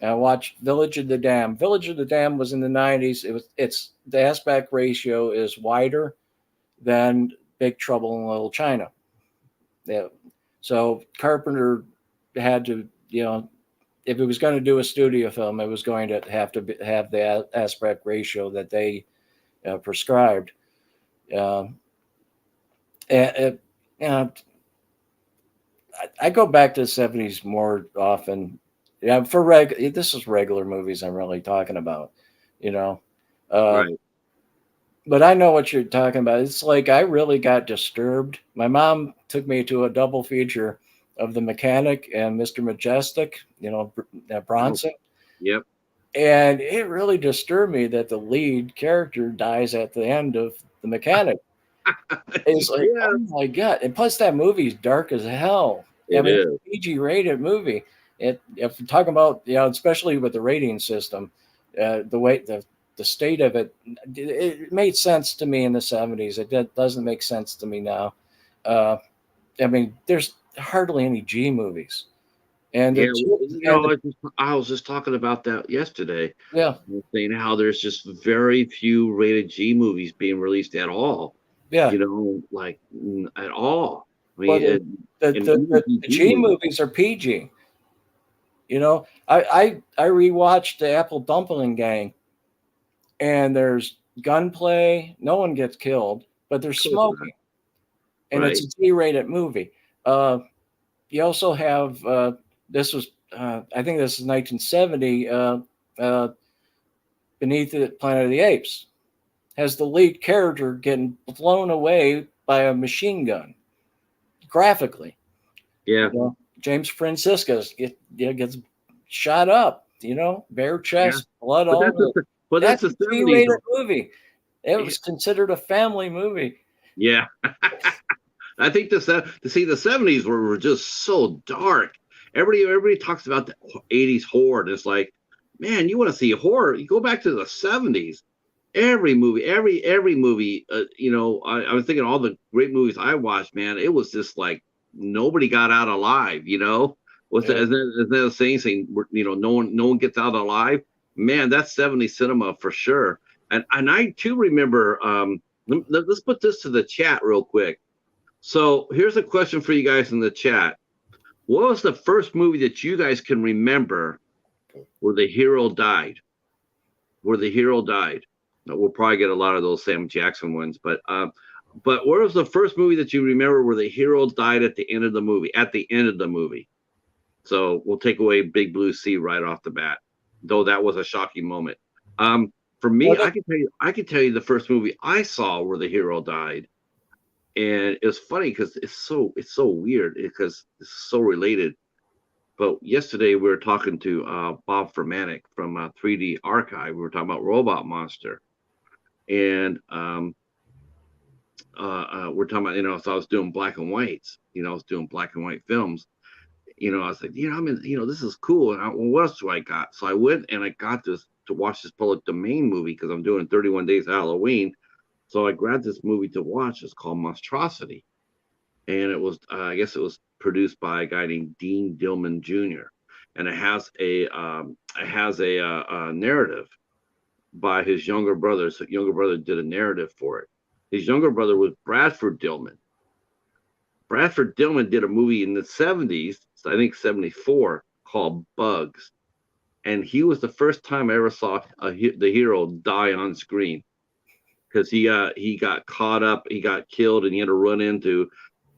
I watched Village of the Dam. Village of the Dam was in the 90s. It's the aspect ratio is wider than Big Trouble in Little China. Yeah. So Carpenter had to, if it was going to do a studio film, it was going to have have the aspect ratio that they prescribed. Um, and, you know, I go back to the 70s more often. Yeah, this is regular movies I'm really talking about, you know. Uh, Right. but I know what you're talking about. It's like I really got disturbed. My mom took me to a double feature of The Mechanic and Mr. Majestic, Oh, Bronson. yep. And it really disturbed me that the lead character dies at the end of The Mechanic. It's like, Yeah, oh my god! And plus, that movie's dark as hell. I it mean, it's is. a PG-rated movie. If we're talking about, especially with the rating system, the way the state of it, it made sense to me in the 70s. Doesn't make sense to me now. Uh, I mean, there's hardly any G movies, and Yeah, and the, I was just talking about that yesterday. yeah, Saying how there's just very few rated G movies being released at all. yeah. Like at all. I Well, mean, and even the PG G movies. movies are PG. I rewatched the Apple Dumpling Gang, and there's gunplay. No one gets killed, but Of there's course not. smoking, and it's Right. a G-rated movie. Uh, you also have this was I think this is 1970. Uh, Beneath the Planet of the Apes has the lead character getting blown away by a machine gun graphically. Yeah. James Franciscus gets shot up. Bare Yeah. chest, blood But all that's over. the but that's That's the a 70s G-rated though. movie. It Yeah. was considered a family movie. Yeah. I think the 70s were just so dark. Everybody talks about the 80s horror. And it's like, man, you want to see horror? You go back to the 70s. Every movie. I was thinking all the great movies I watched. Man, it was just like nobody got out alive. What's that? Yeah. Isn't that a saying? No one gets out alive. Man, that's 70s cinema for sure. And I too remember. Let's put this to the chat real quick. So here's a question for you guys in the chat. What was the first movie that you guys can remember where the hero died? Where the hero died? Now, we'll probably get a lot of those Sam Jackson ones, but where was the first movie that you remember where the hero died at the end of the movie? At the end of the movie. So we'll take away Big Blue Sea right off the bat, though that was a shocking moment. For me, Well, I can tell you the first movie I saw where the hero died. And it's funny because it's so weird because it's so related. But yesterday we were talking to Bob Fermanik from 3D Archive. We were talking about Robot Monster, and we're talking about, so I was doing black and whites. I was doing black and white films. I was like, I'm in, this is cool. And well, what else do I got? So I went and I got this to watch this public domain movie because I'm doing 31 Days of Halloween. So I grabbed this movie to watch. It's called Monstrosity, and it was, I guess, it was produced by a guy named Dean Dillman Jr. And it has a narrative by his younger brother. So younger brother did a narrative for it. His younger brother was Bradford Dillman. Bradford Dillman did a movie in the 70s, I think 74, called Bugs. And he was the first time I ever saw the hero die on screen, because he got caught up, he got killed, and he had to run into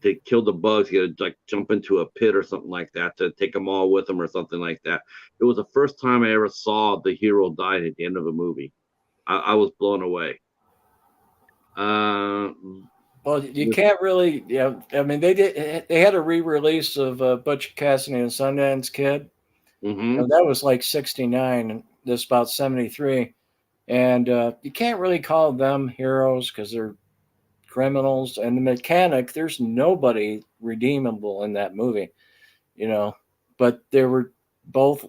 to kill the bugs. He had to like jump into a pit or something like that to take them all with him or something like that. It was the first time I ever saw the hero die at the end of a movie. I was blown away. Well, you can't really, I mean, they had a re-release of Butch Cassidy and Sundance Kid. That was like 69, and this about 73. And you can't really call them heroes because they're criminals. And the mechanic, there's nobody redeemable in that movie, but they were both.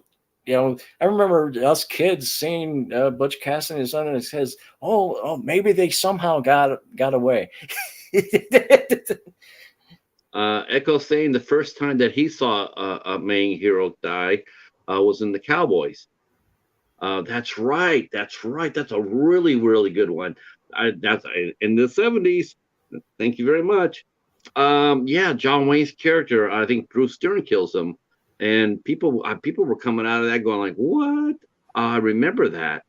I remember us kids seeing Butch Cassidy and Sundance Kid. Oh, maybe they somehow got away. Echo saying the first time that he saw a main hero die was in The Cowboys. That's right. That's a really, really good one. That's in the 70s. Thank you very much. Yeah, John Wayne's character, I think Bruce Stern kills him, and people were coming out of that going like, "What?" I remember that.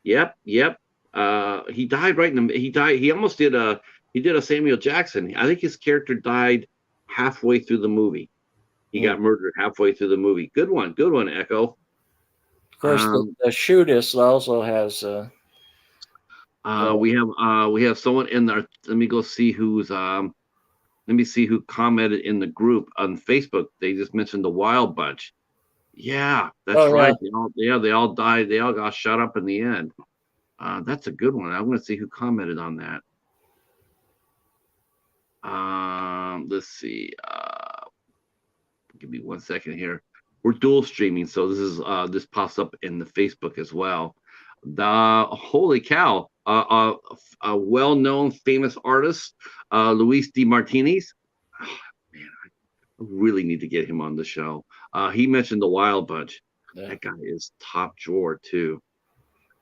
Yep. He died right in the. He died. He almost did a. He did a Samuel Jackson. I think his character died halfway through the movie. He got murdered halfway through the movie. Good one, Echo. Of course, the shootist also has. We have someone in there. Let me go see who's. Let me see who commented in the group on Facebook. They just mentioned the Wild Bunch. Yeah, that's right. Yeah. They all died. They all got shot up in the end. That's a good one. I want to see who commented on that. Let's see. Give me 1 second here. We're dual streaming, so this pops up in the Facebook as well. Holy cow! A well-known, famous artist, Luis D. Martinez. Oh, man, I really need to get him on the show. He mentioned the Wild Bunch. Yeah. That guy is top drawer too.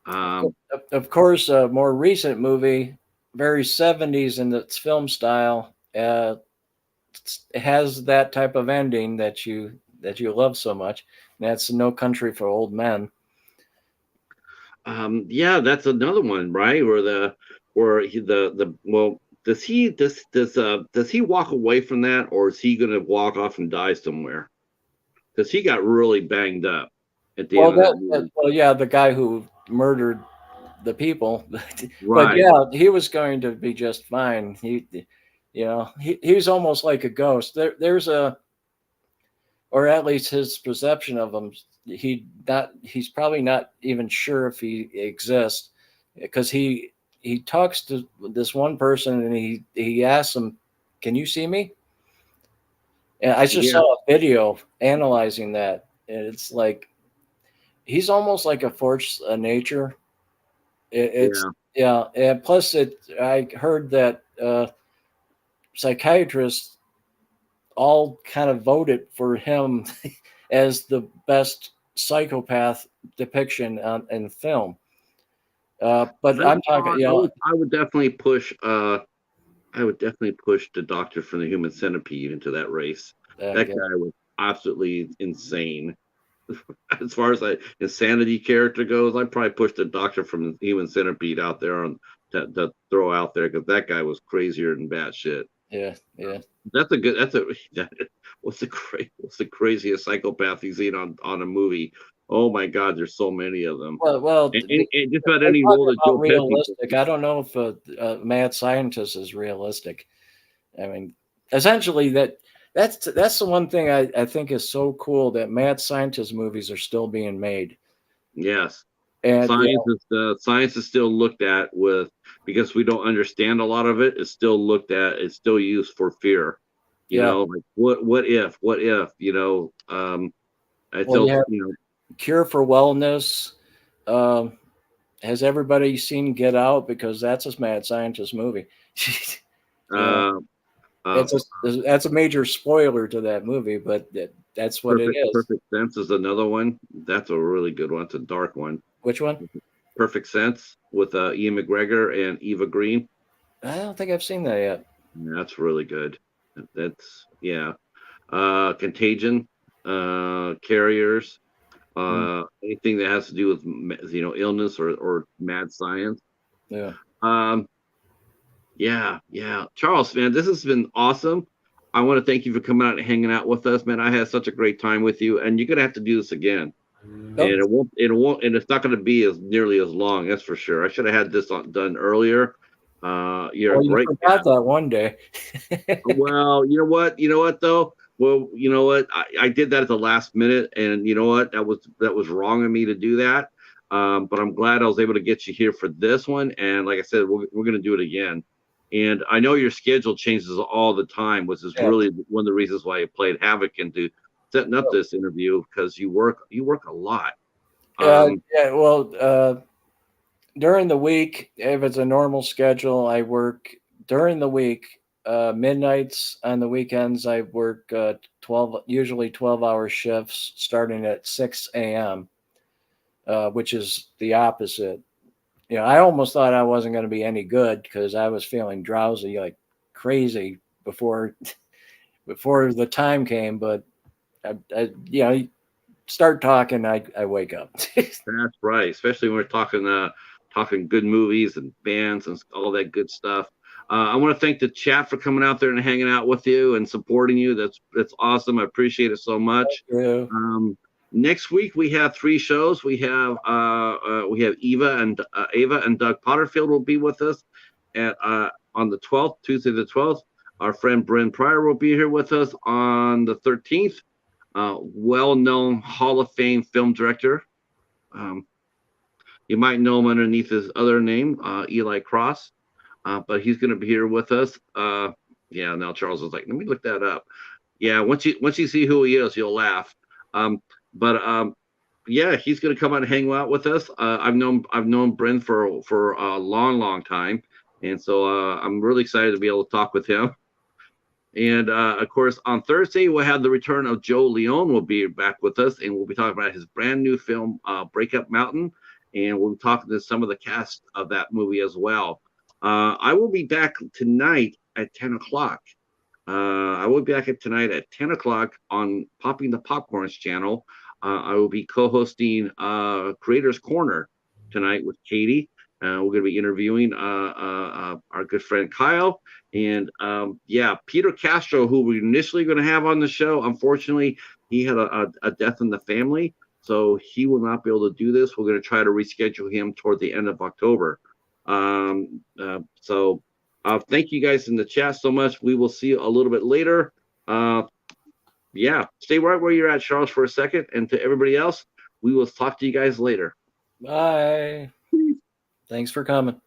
Of course, a more recent movie, very 70s in its film style, has that type of ending that you love so much. And that's No Country for Old Men. Yeah, that's another one, right? Does he walk away from that, or is he going to walk off and die somewhere? Because he got really banged up at the end of that movie. Well, yeah, the guy who murdered the people, right? But yeah, he was going to be just fine. He was almost like a ghost. There's a, or at least his perception of him. He's probably not even sure if he exists, because he talks to this one person and he asks him, "Can you see me?" And I just saw a video analyzing that, and it's like he's almost like a force of nature. And plus I heard that psychiatrists all kind of voted for him as the best psychopath depiction in film. But I'm talking, I would definitely push. I would definitely push the Doctor from the Human Centipede into that race. That guy was absolutely insane. As far as insanity character goes, I'd probably push the Doctor from the Human Centipede out there to throw out there, because that guy was crazier than batshit. Yeah. What's the craziest psychopath you've seen on a movie? Oh my God, there's so many of them. Well, And just about they any talk role that about Joe Pesci. realistic. I don't know if a mad scientist is realistic. I mean, essentially that's the one thing I think is so cool that mad scientist movies are still being made. Yes, And science is still looked at with because we don't understand a lot of it. It's still looked at. It's still used for fear. You yeah, know, like what if? You know, I well, you felt have you know. Cure for Wellness. Um, has everybody seen Get Out? Because that's a mad scientist movie. You know, Uh, uh, it's that's a major spoiler to that movie, but that's what it is. Perfect Sense is another one. That's a really good one. It's a dark one. Which one? Perfect Sense with Ian McGregor and Eva Green. I don't think I've seen that yet. Yeah, that's really good. That's yeah. Contagion, Carriers, Mm, anything that has to do with illness or mad science. yeah. Um, yeah. Charles, man, this has been awesome. I want to thank you for coming out and hanging out with us, man. I had such a great time with you, and you're gonna have to do this again. And Oh, and it's not gonna be as nearly as long, that's for sure. I should have had this done earlier. You're a well, you great forgot that one day. Well, you know what? You know what though? Well, you know what? I did that at the last minute, and you know what? That was wrong of me to do that. But I'm glad I was able to get you here for this one. And like I said, we're gonna do it again. And I know your schedule changes all the time, which is Yeah. really one of the reasons why I played havoc into setting up this interview because you work a lot. Yeah. Well, during the week, if it's a normal schedule, I work during the week. Midnights on the weekends, I work usually 12-hour shifts starting at 6 a.m., which is the opposite. You know, I almost thought I wasn't going to be any good because I was feeling drowsy like crazy before before the time came. But you start talking, I wake up. That's right, especially when we're talking good movies and bands and all that good stuff. I want to thank the chat for coming out there and hanging out with you and supporting you. That's awesome. I appreciate it so much. Yeah. Next week we have three shows. We have Ava and Doug Potterfield will be with us at on the 12th, Tuesday the 12th. Our friend Bryn Pryor will be here with us on the 13th. Well-known Hall of Fame film director. Um, you might know him underneath his other name, Eli Cross, but he's going to be here with us. Yeah, now Charles is like, let me look that up. Yeah, once you see who he is, you'll laugh. Um, but yeah, he's going to come out and hang out with us. I've known Bryn for a long time, and so I'm really excited to be able to talk with him. And of course, on Thursday, we'll have the return of Joe Leone will be back with us, and we'll be talking about his brand new film, Breakup Mountain, and we'll be talking to some of the cast of that movie as well. I will be back tonight at 10 o'clock. I will be back at tonight at 10 o'clock on Popping the Popcorns channel. I will be co-hosting Creators Corner tonight with Katie. We're going to be interviewing our good friend Kyle. And yeah, Peter Castro, who we initially going to have on the show, unfortunately, he had a death in the family. So he will not be able to do this. We're going to try to reschedule him toward the end of October. So thank you guys in the chat so much. We will see you a little bit later. Yeah, stay right where you're at, Charles, for a second. And to everybody else, we will talk to you guys later. Bye. Thanks for coming.